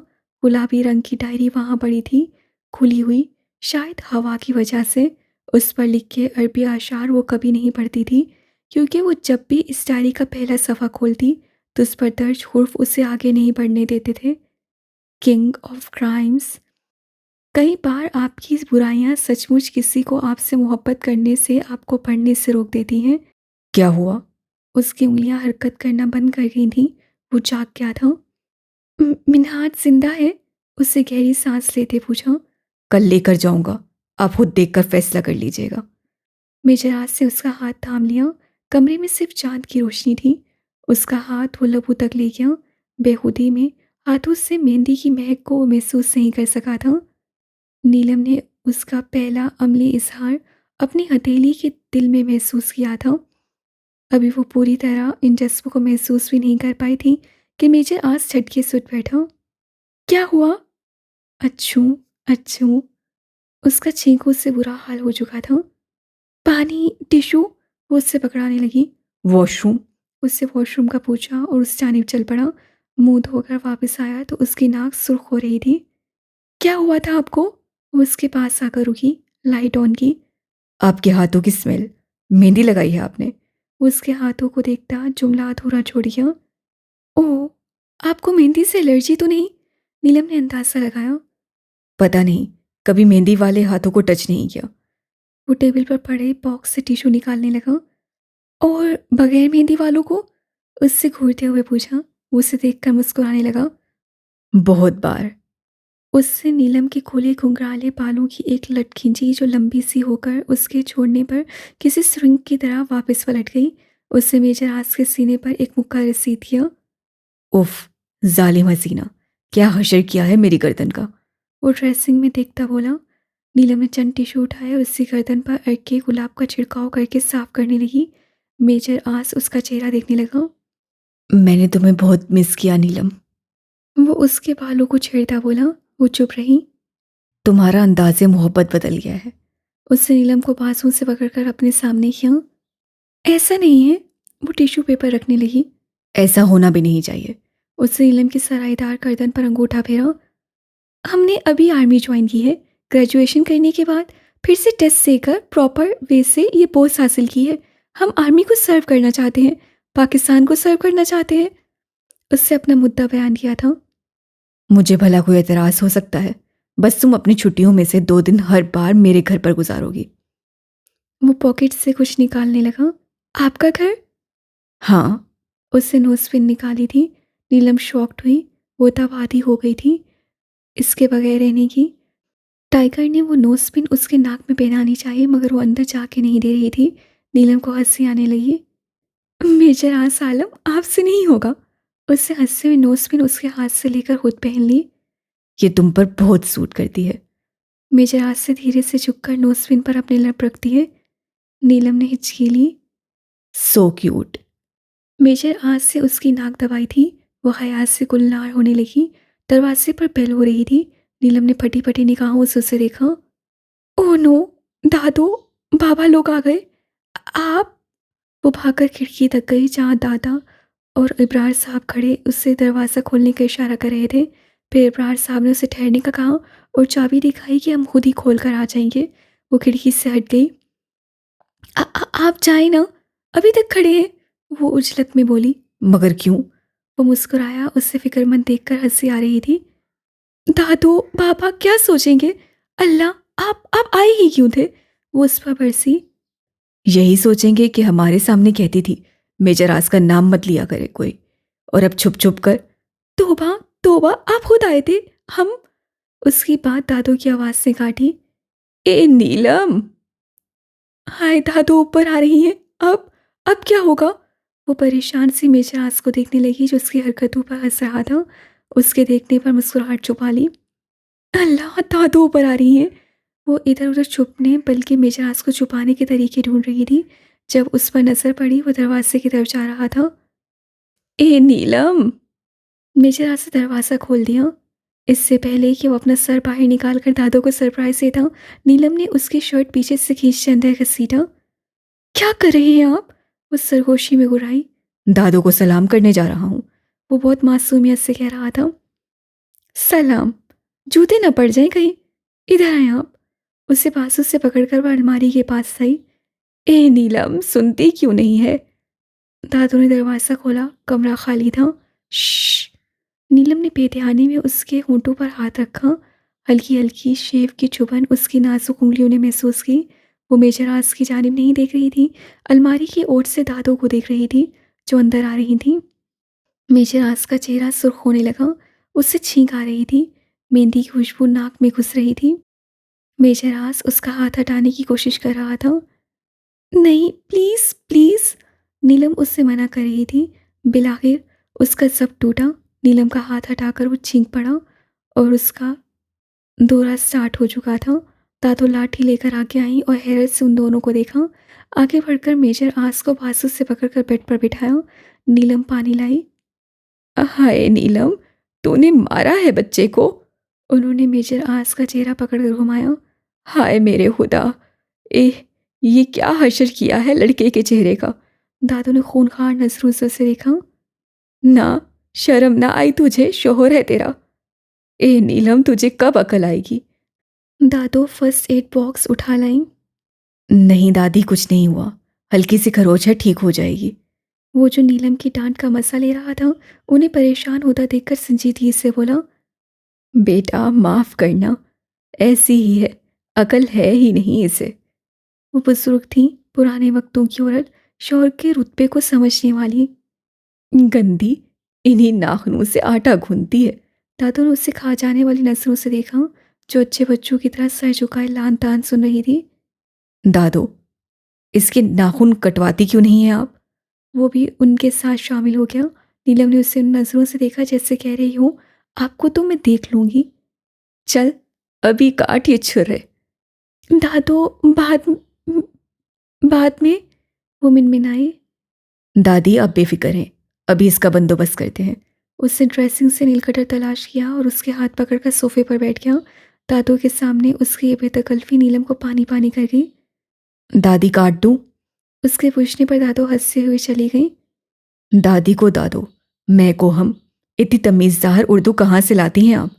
गुलाबी रंग की डायरी वहाँ पड़ी थी, खुली हुई, शायद हवा की वजह से। उस पर लिखे अरबी अशार वो कभी नहीं पढ़ती थी, क्योंकि वो जब भी इस डायरी का पहला सफ़ा खोलती तो उस पर दर्ज हुर्फ उसे आगे नहीं बढ़ने देते थे। King of crimes. कई बार आपकी इस बुराइयां सचमुच किसी को आपसे मोहब्बत करने से, आपको पढ़ने से रोक देती हैं। क्या हुआ? उसकी उंगलियां हरकत करना बंद कर गई थीं। वो जाग गया था। मिनहाज जिंदा है? उससे गहरी सांस लेते पूछा। कल लेकर जाऊंगा, आप खुद देखकर फैसला कर लीजिएगा। मेजर आज से उसका हाथ थाम लिया। कमरे में सिर्फ चांद की रोशनी थी। उसका हाथ वो लबू तक ले गया। बेखुदी में हाथों से मेहंदी की महक को वो महसूस नहीं कर सका था। नीलम ने उसका पहला अमली इजहार अपनी हथेली के दिल में महसूस किया था। अभी वो पूरी तरह इन जज्बों को महसूस भी नहीं कर पाई थी कि मेजर आज झटके से उठ बैठा। क्या हुआ? अच्छू, अच्छू। उसका छींकों से बुरा हाल हो चुका था। पानी, टिशू। वो उससे पकड़ाने लगी। वॉशरूम। उससे वॉशरूम का पूछा और उस जानिब चल पड़ा। मुंह धोकर वापस आया तो उसकी नाक सुर्ख हो रही थी। क्या हुआ था आपको? वो उसके पास आकर रुकी, लाइट ऑन की। आपके हाथों की स्मेल, मेहंदी लगाई है आपने। वो उसके हाथों को देखता जुमला अधूरा छोड़ गया। ओह, आपको मेहंदी से एलर्जी तो नहीं? नीलम ने अंदाजा लगाया। पता नहीं, कभी मेहंदी वाले हाथों को टच नहीं किया। वो टेबल पर पड़े बॉक्स से टिश्यू निकालने लगा और बगैर मेहंदी वालों को उससे घूरते हुए पूछा। वो उसे देखकर मुस्कुराने लगा। बहुत बार। उससे नीलम के खुले घुंघराले बालों की एक लट खींची जो लंबी सी होकर उसके छोड़ने पर किसी स्ट्रिंग की तरह वापस पलट गई। उससे मेजर आस के सीने पर एक मुक्का रसीद किया। उफ, जालिम हसीना, क्या हशर किया है मेरी गर्दन का। वो ड्रेसिंग में देखता बोला। नीलम ने चंद टिश्यू उठाए, उसकी गर्दन पर अड़के गुलाब का छिड़काव करके साफ करने लगी। मेजर आस उसका चेहरा देखने लगा। मैंने तुम्हें बहुत मिस किया नीलम। वो उसके बालों को छेड़ता बोला। वो चुप रही। तुम्हारा अंदाज़े मोहब्बत बदल गया है। उससे नीलम को बाजुओं से पकड़कर अपने सामने किया। ऐसा नहीं है। वो टिश्यू पेपर रखने लगी। ऐसा होना भी नहीं चाहिए। उससे नीलम की सरायदार गर्दन पर अंगूठा फेरा। हमने अभी आर्मी ज्वाइन की है। ग्रेजुएशन करने के बाद फिर से टेस्ट देकर प्रॉपर वे से ये पोस्ट हासिल की है। हम आर्मी को सर्व करना चाहते हैं, पाकिस्तान को सर्व करना चाहते हैं। उससे अपना मुद्दा बयान किया था। मुझे भला कोई एतराज़ हो सकता है? बस तुम अपनी छुट्टियों में से 2 दिन हर बार मेरे घर पर गुजारोगी। वो पॉकेट से कुछ निकालने लगा। आपका घर? हाँ। उससे नोजपिन निकाली थी। नीलम शॉक्ड हुई। वो तब आधी हो गई थी इसके बगैर रहने की। टाइगर ने वो नोजपिन उसके नाक में पहनानी चाहिए मगर वो अंदर जाके नहीं दे रही थी। नीलम को हंसी आने लगी। मेजर आलम आपसे नहीं होगा। उससे हंसते हुए नोजपिन उसके हाथ से लेकर खुद पहन ली। ये तुम पर बहुत सूट करती है। मेजर आज से धीरे से झुककर नोजपिन पर अपने लप रख दिए। नीलम ने हिचकी ली। So cute. मेजर आज से उसकी नाक दबाई थी। वो हयात से गुलनार होने लगी। दरवाजे पर बेल हो रही थी। नीलम ने फटी फटी निगाहों से उसे देखा। ओह नो, दादो, बाबा लोग आ गए। आप। वो भागकर खिड़की तक गई जहाँ दादा और इब्रार साहब खड़े उससे दरवाज़ा खोलने का इशारा कर रहे थे। फिर इब्रार साहब ने उसे ठहरने का कहा और चाबी दिखाई कि हम खुद ही खोल कर आ जाएंगे। वो खिड़की से हट गई। आप जाए ना, अभी तक खड़े हैं, वो उजलत में बोली। मगर क्यों? वो मुस्कुराया। उससे फिक्रमंद देखकर हंसी आ रही थी। दादो बाबा क्या सोचेंगे। अल्लाह, आप आए ही क्यों थे। वो उस पर बरसी। यही सोचेंगे कि हमारे सामने कहती थी मेजर आस का नाम मत लिया करे कोई, और अब छुप छुप कर। तोबा तोबा, आप खुद आए थे। हम। उसकी बात दादो की आवाज़ से काटी। ए नीलम। हाय, दादो ऊपर आ रही हैं। अब क्या होगा। वो परेशान सी मेजर आस को देखने लगी जो उसकी हरकतों पर हंस रहा था। उसके देखने पर मुस्कुराहट छुपा ली। अल्लाह, दादो ऊपर आ रही हैं। वो इधर उधर छुपने बल्कि मेजर आस को छुपाने के तरीके ढूंढ रही थी। जब उस पर नजर पड़ी वो दरवाजे की तरफ जा रहा था। ए नीलम। मेजर आस ने दरवाज़ा खोल दिया। इससे पहले कि वो अपना सर बाहर निकाल कर दादो को सरप्राइज देता, नीलम ने उसकी शर्ट पीछे से खींच अंदर घसीटा। क्या कर रहे हैं आप। उस सरगोशी में गुर्राई। दादो को सलाम करने जा रहा हूँ। वो बहुत मासूमियत से कह रहा था। सलाम, जूते न पड़ जाएं कहीं। इधर आए आप। उसे बाजू से पकड़कर वह अलमारी के पास आई। ए नीलम, सुनती क्यों नहीं है? दादू ने दरवाज़ा खोला। कमरा खाली था। श्श। नीलम ने बेध्यानी में उसके होंठों पर हाथ रखा। हल्की हल्की शेव की चुभन उसकी नाजुक उंगलियों ने महसूस की। वो मेजर आस की जानिब नहीं देख रही थी, अलमारी की ओर से दादू को देख रही थी जो अंदर आ रही थी। मेजर आस का चेहरा सुर्ख होने लगा। उससे छींक आ रही थी। मेहंदी की खुशबू नाक में घुस रही थी। मेजर आस उसका हाथ हटाने की कोशिश कर रहा था। नहीं, प्लीज़ प्लीज़। नीलम उससे मना कर रही थी। बिलाखिर उसका जब टूटा। नीलम का हाथ हटाकर वो छींक पड़ा और उसका दौरा स्टार्ट हो चुका था। दादो लाठी लेकर आगे आई और हैरत से उन दोनों को देखा। आगे बढ़कर मेजर आस को बाजू से पकड़कर बेड पर बिठाया। नीलम पानी लाई। हाय नीलम, तूने मारा है बच्चे को? उन्होंने मेजर आस का चेहरा पकड़कर घुमाया। हाय मेरे खुदा, ये क्या हशर किया है लड़के के चेहरे का। दादू ने खूनखार नजरों से उसे देखा। ना, शर्म ना आई तुझे? शोहर है तेरा। ए नीलम, तुझे कब अकल आएगी? दादू फर्स्ट एड बॉक्स उठा लाई। नहीं दादी, कुछ नहीं हुआ, हल्की सी खरोच है, ठीक हो जाएगी। वो जो नीलम की डांट का मजा ले रहा था उन्हें परेशान होता देखकर संजीदगी से बोला। बेटा माफ करना, ऐसी ही है, अकल है ही नहीं इसे। वो बुजुर्ग थी, पुराने वक्तों की औरत, शौहर के रुतबे को समझने वाली। गंदी, इन्हीं नाखूनों से आटा गूंथती है। दादू ने उससे खा जाने वाली नजरों से देखा, जो अच्छे बच्चों की तरह सर झुकाए लान तान सुन रही थी। दादो, इसके नाखून कटवाती क्यों नहीं है आप? वो भी उनके साथ शामिल हो गया। नीलम ने उसे उन नजरों से देखा जैसे कह रही हो, आपको तो मैं देख लूंगी। चल, अभी काट ये छुरे। दादो, बाद में, वो मिनमिनाई। दादी, आप बेफिक्र हैं, अभी इसका बंदोबस्त करते हैं। उसने ड्रेसिंग से नील कटर तलाश किया और उसके हाथ पकड़कर सोफे पर बैठ गया। दादू के सामने उसकी ये बेतकल्फी नीलम को पानी पानी कर गई। दादी, काट दूं? उसके पूछने पर दादू हंसते हुए चली गई। दादी को दादो, मैं को हम, इतनी तमीज़दार उर्दू कहाँ से लाती हैं आप?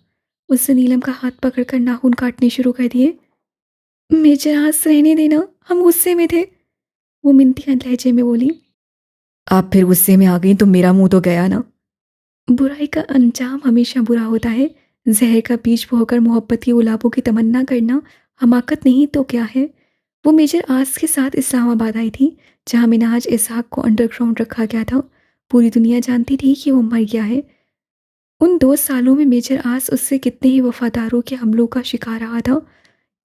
उसने नीलम का हाथ पकड़कर नाखून काटने शुरू कर दिए। मेजर हाथ रहने देना, हम गुस्से में थे, वो मिनती लहजे में बोली। आप फिर गुस्से में आ गई तो मेरा मुंह तो गया ना। बुराई का अंजाम हमेशा बुरा होता है। जहर का बीज बोकर मोहब्बत की गुलाबों की तमन्ना करना हमाकत नहीं तो क्या है। वो मेजर आस के साथ इस्लामाबाद आई थी, जहाँ मिनाज इसहाक को अंडरग्राउंड रखा गया था। पूरी दुनिया जानती थी कि वो मर गया है। उन 2 सालों में मेजर आस उससे कितने ही वफादारों के हमलों का शिकार रहा था।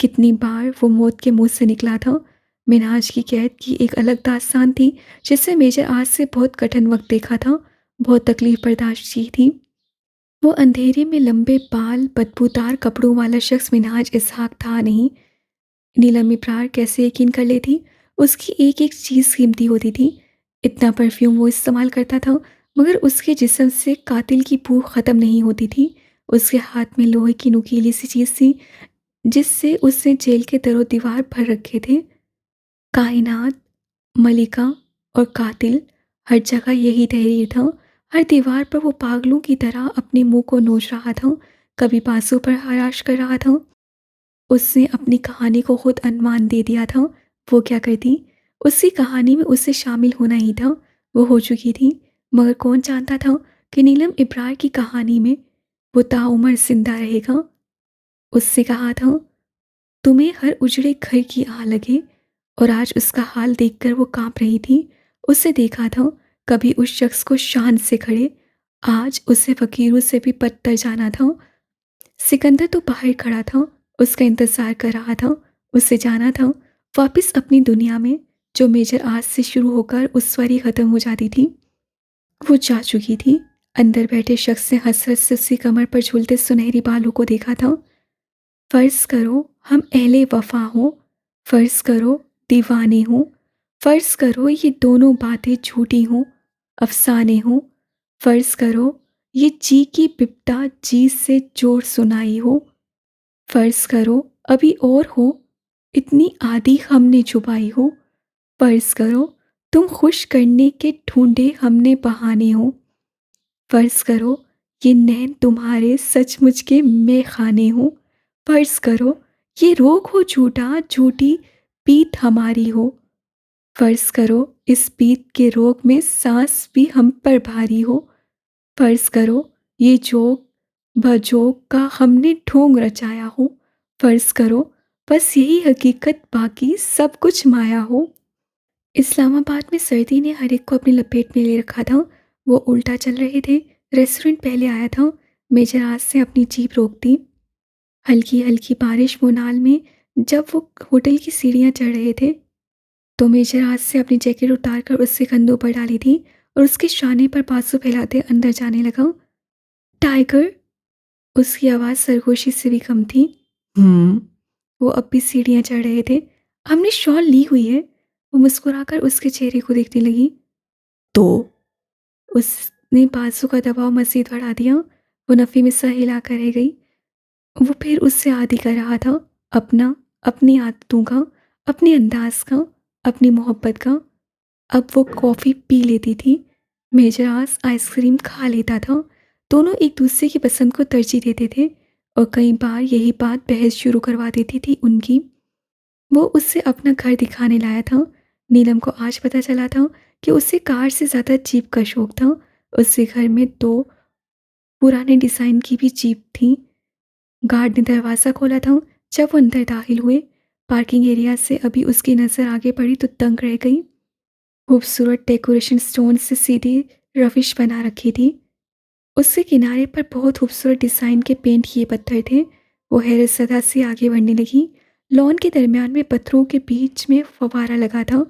कितनी बार वो मौत के मुंह से निकला था। मिनाज की कैद की एक अलग दास्तान थी, जिससे मेजर आस से बहुत कठिन वक्त देखा था, बहुत तकलीफ बर्दाश्त की थी। वो अंधेरे में लंबे बाल, बदबूदार कपड़ों वाला शख्स मिनहाज इसहाक था नहीं। नीलम इब्रार कैसे यकीन कर लेती? उसकी एक एक चीज़ कीमती होती थी। इतना परफ्यूम वो इस्तेमाल करता था, मगर उसके जिस्म से कातिल की बू ख़त्म नहीं होती थी। उसके हाथ में लोहे की नुकीली सी चीज़ थी, जिससे उसने जेल के दरो दीवार भर रखे थे। कायनात, मलिका और कातिल, हर जगह यही तहरीर था। हर दीवार पर वो पागलों की तरह अपने मुंह को नोच रहा था, कभी बांसों पर हराश कर रहा था। उसने अपनी कहानी को खुद अनुमान दे दिया था। वो क्या करती? उसकी कहानी में उससे शामिल होना ही था। वो हो चुकी थी, मगर कौन जानता था कि नीलम इब्रार की कहानी में वो ताउम्र जिंदा रहेगा। उससे कहा था, तुम्हें हर उजड़े घर की आह लगे, और आज उसका हाल देखकर वो कांप रही थी। उसे देखा था, कभी उस शख्स को शान से खड़े, आज उसे फकीरों से भी बदतर जाना था। सिकंदर तो बाहर खड़ा था, उसका इंतजार कर रहा था। उसे जाना था वापस अपनी दुनिया में, जो मेजर आज से शुरू होकर उस पर ही खत्म हो जाती थी। वो जा चुकी थी। अंदर बैठे शख्स ने हसरत से उसकी कमर पर झूलते सुनहरी बालों को देखा था। फर्ज करो हम अहले वफा हों, फर्ज करो दीवाने हों, फर्ज करो ये दोनों बातें झूठी हों, अफसाने हों, फर्ज करो ये जी की बिपता जी से जोर सुनाई हो, फर्ज करो अभी और हो, इतनी आदि हमने छुपाई हो, फर्ज करो तुम खुश करने के ढूंढे हमने बहाने हो, फर्ज करो ये नैन तुम्हारे सचमुच के मैं खाने हो, फर्ज करो ये रोग हो झूठा, झूठी पीत हमारी हो, फर्ज करो इस पीत के रोग में सांस भी हम पर भारी हो, फर्ज करो ये जोग भजोग का हमने ढोंग रचाया हो, फर्ज करो बस यही हकीकत, बाकी सब कुछ माया हो। इस्लामाबाद में सर्दी ने हर एक को अपनी लपेट में ले रखा था। वो उल्टा चल रहे थे। रेस्टोरेंट पहले आया था। मेजर आज से अपनी जीप रोक दी। हल्की हल्की बारिश मोनाल में। जब वो होटल की सीढ़ियाँ चढ़ रहे थे, तो मेजर आज से अपनी जैकेट उतार कर उसके कंधों पर डाली थी और उसके शाने पर बाजू फैलाते अंदर जाने लगा। टाइगर, उसकी आवाज़ सरगोशी से भी कम थी। वो अब भी सीढ़ियाँ चढ़ रहे थे। हमने शॉल ली हुई है। वो मुस्कुराकर उसके चेहरे को देखने लगी। तो उसने बाजू का दबाव मज़ीद बढ़ा दिया। वो नफ़ी में सर हिलाकर रह गई। वो फिर उससे आदी कर रहा था, अपना, अपनी आदतों का, अपने अंदाज का, अपनी मोहब्बत का। अब वो कॉफ़ी पी लेती थी, मेजरास आइसक्रीम खा लेता था। दोनों एक दूसरे की पसंद को तरजीह देते थे, और कई बार यही बात बहस शुरू करवा देती थी उनकी। वो उससे अपना घर दिखाने लाया था। नीलम को आज पता चला था कि उसे कार से ज़्यादा जीप का शौक था। उसके घर में 2 पुराने डिज़ाइन की भी जीप थी। गार्ड ने दरवाज़ा खोला था, जब वो अंदर दाखिल हुए, पार्किंग एरिया से अभी उसकी नज़र आगे बढ़ी तो दंग रह गई। खूबसूरत डेकोरेशन स्टोन से सीधी रविश बना रखी थी। उसके किनारे पर बहुत खूबसूरत डिज़ाइन के पेंट किए पत्थर थे। वो हैरत ज़दा से आगे बढ़ने लगी। लॉन के दरमियान में पत्थरों के बीच में फव्वारा लगा था।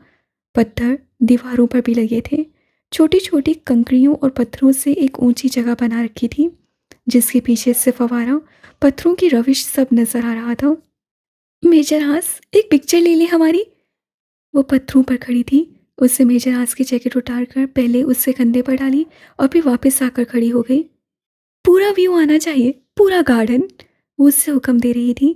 पत्थर दीवारों पर भी लगे थे। छोटी छोटी कंकड़ियों और पत्थरों से एक ऊंची जगह बना रखी थी, जिसके पीछे से फव्वारा, पत्थरों की रविश सब नजर आ रहा था। मेजर हास, एक पिक्चर ले ले हमारी। वो पत्थरों पर खड़ी थी। उससे मेजर हास की जैकेट उतारकर पहले उससे कंधे पर डाली और फिर वापस आकर खड़ी हो गई। पूरा व्यू आना चाहिए, पूरा गार्डन, वो उससे हुक्म दे रही थी।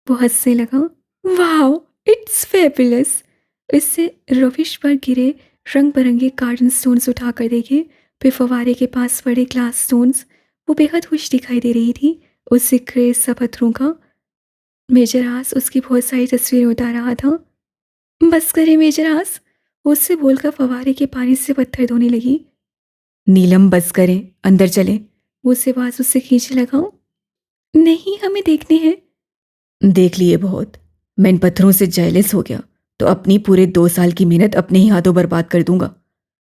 वो हंसने लगा। Wow, it's fabulous. इससे रविश पर गिरे रंग बिरंगे गार्डन स्टोन्स उठाकर देखे, फिर फवारे के पास पड़े ग्लास स्टोन्स। वो बेहद खुश दिखाई दे रही थी उससे क्रेज सा पत्थरों का। मेजर हास उसकी बहुत सारी तस्वीरें उतार रहा था। बस करे मेजर हास, वो उससे बोलकर फवारे के पानी से पत्थर धोने लगी। नीलम बस करें, अंदर चलें। वो उससे बाज उससे खींचने लगा। नहीं, हमें देखने हैं। देख लिए बहुत। मैं इन पत्थरों से जेलस हो गया तो अपनी पूरे 2 साल की मेहनत अपने ही हाथों बर्बाद कर दूंगा।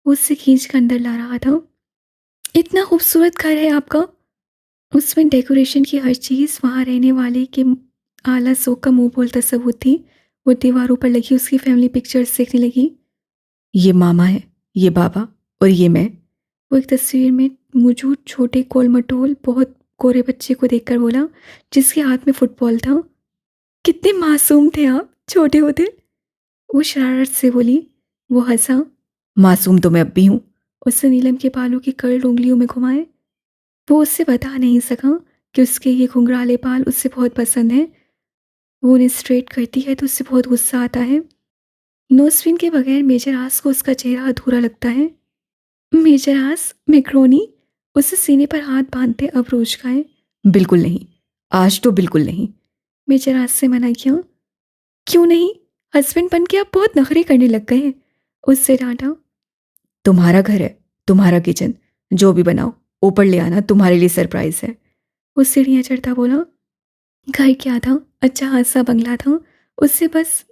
वो उससे खींच कर अंदर ला रहा था। इतना खूबसूरत घर है आपका। उसमें डेकोरेशन की हर चीज़, वहाँ रहने वाले के आला ज़ौक़ का मुंह बोलता सबूत थी। वो दीवारों पर लगी उसकी फैमिली पिक्चर्स देखने लगी। ये मामा है, ये बाबा, और ये मैं। वो एक तस्वीर में मौजूद छोटे गोल मटोल बहुत गोरे बच्चे को देखकर बोला, जिसके हाथ में फुटबॉल था। कितने मासूम थे आप छोटे होते। वो शरारत से बोली। वो हंसा। मासूम तो मैं अब भी हूं। उसने नीलम के बालों की कर्ल उंगलियों में घुमाए। वो उससे बता नहीं सका कि उसके ये घुंघराले बाल उससे बहुत पसंद हैं। वो उन्हें स्ट्रेट करती है तो उससे बहुत गुस्सा आता है। नोस्फिन के बगैर मेजर आस को उसका चेहरा अधूरा लगता है। मेजर आस, मैक्रोनी, उसे सीने पर हाथ बांधते अब रोज खाए। बिल्कुल नहीं, आज तो बिल्कुल नहीं। मेजर आस से मना किया। क्यों नहीं? हस्बैंड बन के आप बहुत नखरे करने लग गए हैं, उससे डांटा। तुम्हारा घर है, तुम्हारा किचन, जो भी बनाओ ऊपर ले आना, तुम्हारे लिए सरप्राइज है। वो सीढ़ियाँ चढ़ता बोला। घर क्या था? अच्छा खासा बंगला था। उससे बस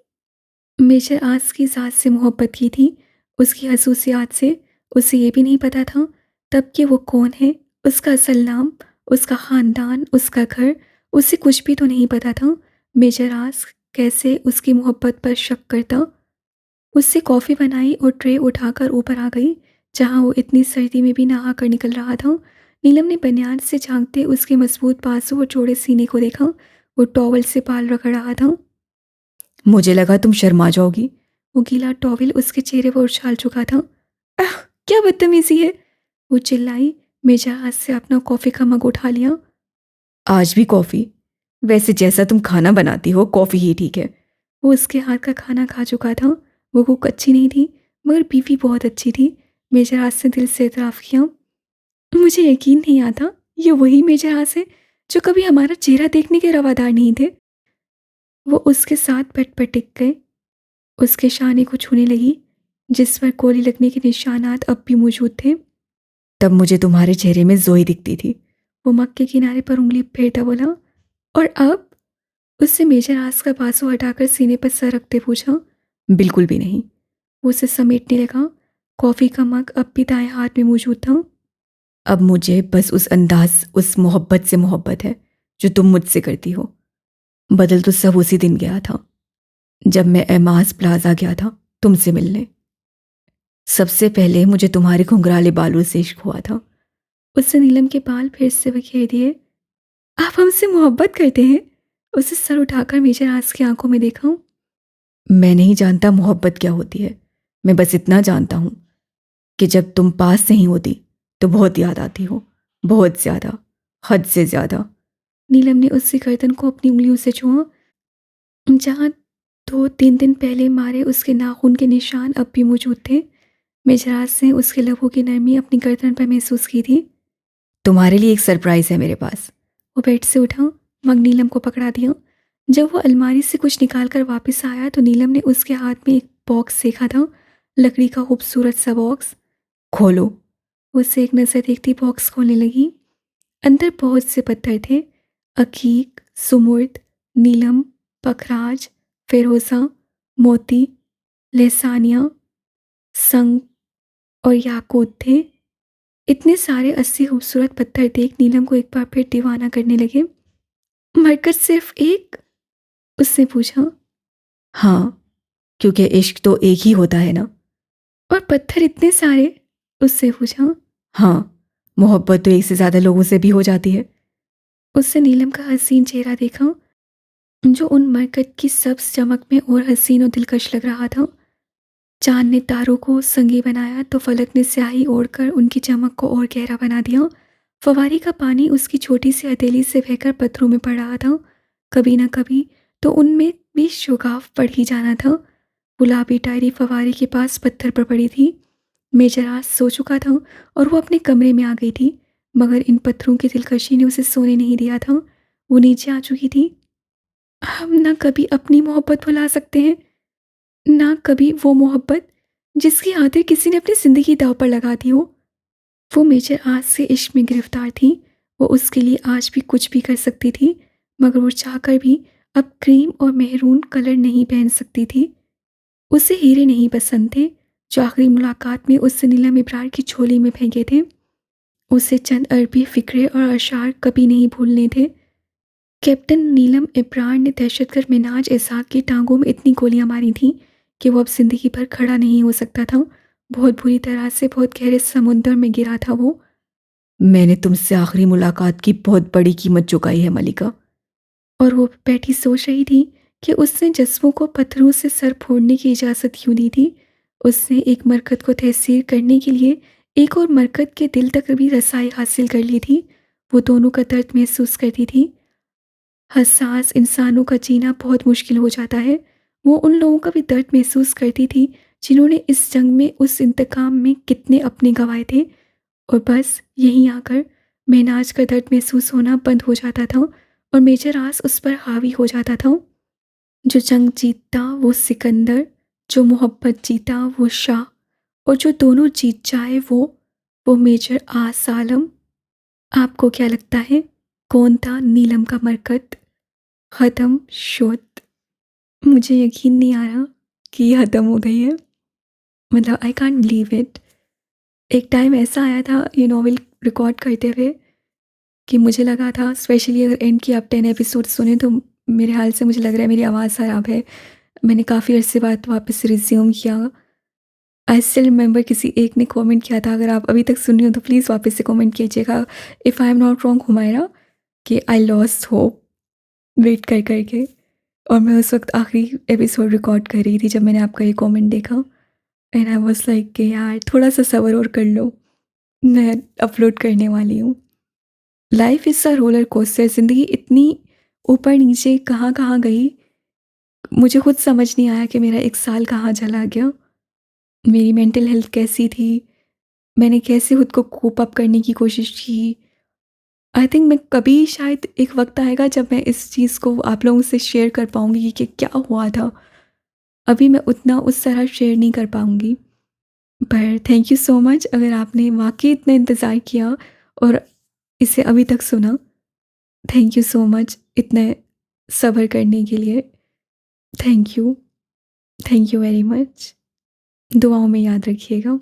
मेजर आस की ज़ात से मोहब्बत की थी, उसकी खसूसियात से। उसे ये भी नहीं पता था तब कि वो कौन है, उसका असल नाम, उसका ख़ानदान, उसका घर। उसे कुछ भी तो नहीं पता था। मेजर आस कैसे उसकी मोहब्बत पर शक करता। उससे कॉफ़ी बनाई और ट्रे उठाकर ऊपर आ गई, जहाँ वो इतनी सर्दी में भी नहा कर निकल रहा था। नीलम ने बनियान से झांकते उसके मजबूत बाजू और चौड़े सीने को देखा। वो टॉवल से बाल रगड़ रहा था। मुझे लगा तुम शर्मा जाओगी। वो गीला टॉवल उसके चेहरे पर उछाल चुका था। आह, क्या बदतमीजी है, वो चिल्लाई। मेजा हाथ से अपना कॉफ़ी का मग उठा लिया। आज भी कॉफ़ी? वैसे जैसा तुम खाना बनाती हो कॉफ़ी ही ठीक है। वो उसके हाथ का खाना खा चुका था। वो कुक अच्छी नहीं थी, मगर बीवी बहुत अच्छी थी। मेजर हाथ से दिल से इतराफ़ किया। मुझे यकीन नहीं आता ये वही मेजर हाथ है जो कभी हमारा चेहरा देखने के रवादार नहीं थे। वो उसके साथ बेड पर टिक गए, उसके शाने को छूने लगी, जिस पर गोली लगने के निशानात अब भी मौजूद थे। तब मुझे तुम्हारे चेहरे में जोई दिखती थी। वो मग के किनारे पर उंगली फेरता बोला। और अब? उससे मेजर आस का बाजू हटाकर सीने पर सर रखते पूछा। बिल्कुल भी नहीं। वो उसे समेटने लगा। कॉफ़ी का मग अब भी दाएं हाथ में मौजूद था। अब मुझे बस उस अंदाज, उस मोहब्बत से मोहब्बत है जो तुम मुझसे करती हो। बदल तो सब उसी दिन गया था जब मैं एमास प्लाजा गया था तुमसे मिलने। सबसे पहले मुझे तुम्हारे घुंघराले बालों से इश्क हुआ था। उससे नीलम के बाल फिर से बिखेर दिए। आप हमसे मोहब्बत करते हैं? उसे सर उठाकर मेजर आस की आंखों में देखा। मैं नहीं जानता मोहब्बत क्या होती है। मैं बस इतना जानता हूं कि जब तुम पास नहीं होती तो बहुत याद आती हो, बहुत ज़्यादा, हद से ज़्यादा। नीलम ने उसकी गर्दन को अपनी उंगलियों से छुआ, जहाँ 2-3 दिन पहले मारे उसके नाखून के निशान अब भी मौजूद थे। मेजराज ने उसके लबों की नरमी अपनी गर्दन पर महसूस की थी। तुम्हारे लिए एक सरप्राइज है मेरे पास। वो बेड से उठा, मग नीलम को पकड़ा दिया। जब वो अलमारी से कुछ निकाल कर वापस आया तो नीलम ने उसके हाथ में एक बॉक्स देखा था, लकड़ी का खूबसूरत सा बॉक्स। खोलो। वो उसे एक नज़र देखती बॉक्स खोलने लगी। अंदर बहुत से पत्थर थे, अकीक, सुमुर्द, नीलम, पखराज, फिरोज़ा, मोती, लहसानिया, संग और याकूत थे। इतने सारे 80 खूबसूरत पत्थर देख नीलम को एक बार फिर दीवाना करने लगे। मरकज सिर्फ एक? उसने पूछा। हाँ, क्योंकि इश्क तो एक ही होता है ना। और पत्थर इतने सारे? उससे पूछा। हाँ, मोहब्बत तो एक से ज़्यादा लोगों से भी हो जाती है। उससे नीलम का हसीन चेहरा देखा, जो उन मरकत की सब्ज चमक में और हसीन और दिलकश लग रहा था। चांद ने तारों को संगी बनाया तो फलक ने स्याही ओढ़कर उनकी चमक को और गहरा बना दिया। फवारी का पानी उसकी छोटी सी हथेली से बहकर पत्थरों में पड़ रहा था। कभी न कभी तो उनमें भी शुगाफ पड़ ही जाना था। गुलाबी टायरी फवारी के पास पत्थर पर पड़ी थी। मेजर आज सो चुका था और वो अपने कमरे में आ गई थी, मगर इन पत्थरों की दिलकशी ने उसे सोने नहीं दिया था। वो नीचे आ चुकी थी। हम ना कभी अपनी मोहब्बत भुला सकते हैं, ना कभी वो मोहब्बत जिसकी खातिर किसी ने अपनी ज़िंदगी दांव पर लगा दी हो। वो मेजर आज से इश्क में गिरफ्तार थी। वो उसके लिए आज भी कुछ भी कर सकती थी, मगर वो चाहकर भी अब क्रीम और मेहरून कलर नहीं पहन सकती थी। उसे हीरे नहीं पसंद थे, जो आखिरी मुलाकात में उससे नीलम इब्रार की झोली में फेंके थे। उसे चंद अरबी फ़िक्रे और अशार कभी नहीं भूलने थे। कैप्टन नीलम इब्रार ने दहशतगर्द मिनाज इसाक की टांगों में इतनी गोलियां मारी थीं कि वो अब ज़िंदगी भर खड़ा नहीं हो सकता था। बहुत बुरी तरह से बहुत गहरे समुंदर में गिरा था वो। मैंने तुमसे आखिरी मुलाकात की बहुत बड़ी कीमत चुकाई है मलिका। और वो बैठी सोच रही थी कि उसने जज्बों को पत्थरों से सर फोड़ने की इजाज़त क्यों दी थी। उसने एक मरकत को तहसीर करने के लिए एक और मरकत के दिल तक भी रसाई हासिल कर ली थी। वो दोनों का दर्द महसूस करती थी। हसास इंसानों का जीना बहुत मुश्किल हो जाता है। वो उन लोगों का भी दर्द महसूस करती थी जिन्होंने इस जंग में, उस इंतकाम में कितने अपने गंवाए थे। और बस यहीं आकर महनाज का दर्द महसूस होना बंद हो जाता था और मेजर आस उस पर हावी हो जाता था। जो जंग जीतता वो सिकंदर, जो मोहब्बत जीता वो शाह, और जो दोनों जीत जाए वो मेजर आस आलम। आपको क्या लगता है, कौन था नीलम का मरकत? ख़त्म शुद। मुझे यकीन नहीं आ रहा कि ये ख़त्म हो गई है। मतलब आई कांट बिलीव इट। एक टाइम ऐसा आया था ये नॉवेल रिकॉर्ड करते हुए कि मुझे लगा था, स्पेशली अगर एंड की आप 10 एपिसोड सुने तो मेरे हाल से मुझे लग रहा है मेरी आवाज़ ख़राब है। मैंने काफ़ी अरसे बाद वापस रिज्यूम किया। आई स्टिल रिमेंबर किसी एक ने कमेंट किया था, अगर आप अभी तक सुन रही हो तो प्लीज़ वापस से कमेंट कीजिएगा, if I am not wrong Humaira, कि आई लॉस्ट होप वेट कर के। और मैं उस वक्त आखिरी एपिसोड रिकॉर्ड कर रही थी जब मैंने आपका ये कमेंट देखा। एंड आई वाज लाइक कि यार थोड़ा सा सब्र और कर लो, मैं अपलोड करने वाली हूँ। Life is a roller coaster. ज़िंदगी इतनी ऊपर नीचे कहाँ कहाँ गई, मुझे खुद समझ नहीं आया कि मेरा एक साल कहाँ चला गया। मेरी मेंटल हेल्थ कैसी थी, मैंने कैसे खुद को कोप अप करने की कोशिश की। आई थिंक मैं कभी शायद एक वक्त आएगा जब मैं इस चीज़ को आप लोगों से शेयर कर पाऊँगी कि क्या हुआ था। अभी मैं उतना उस तरह शेयर नहीं कर पाऊँगी। पर थैंक यू सो मच, अगर आपने वाक़ई इतना इंतज़ार किया और इसे अभी तक सुना, थैंक यू सो मच इतने सब्र करने के लिए। Thank you very much. दुआओं में याद रखिएगा।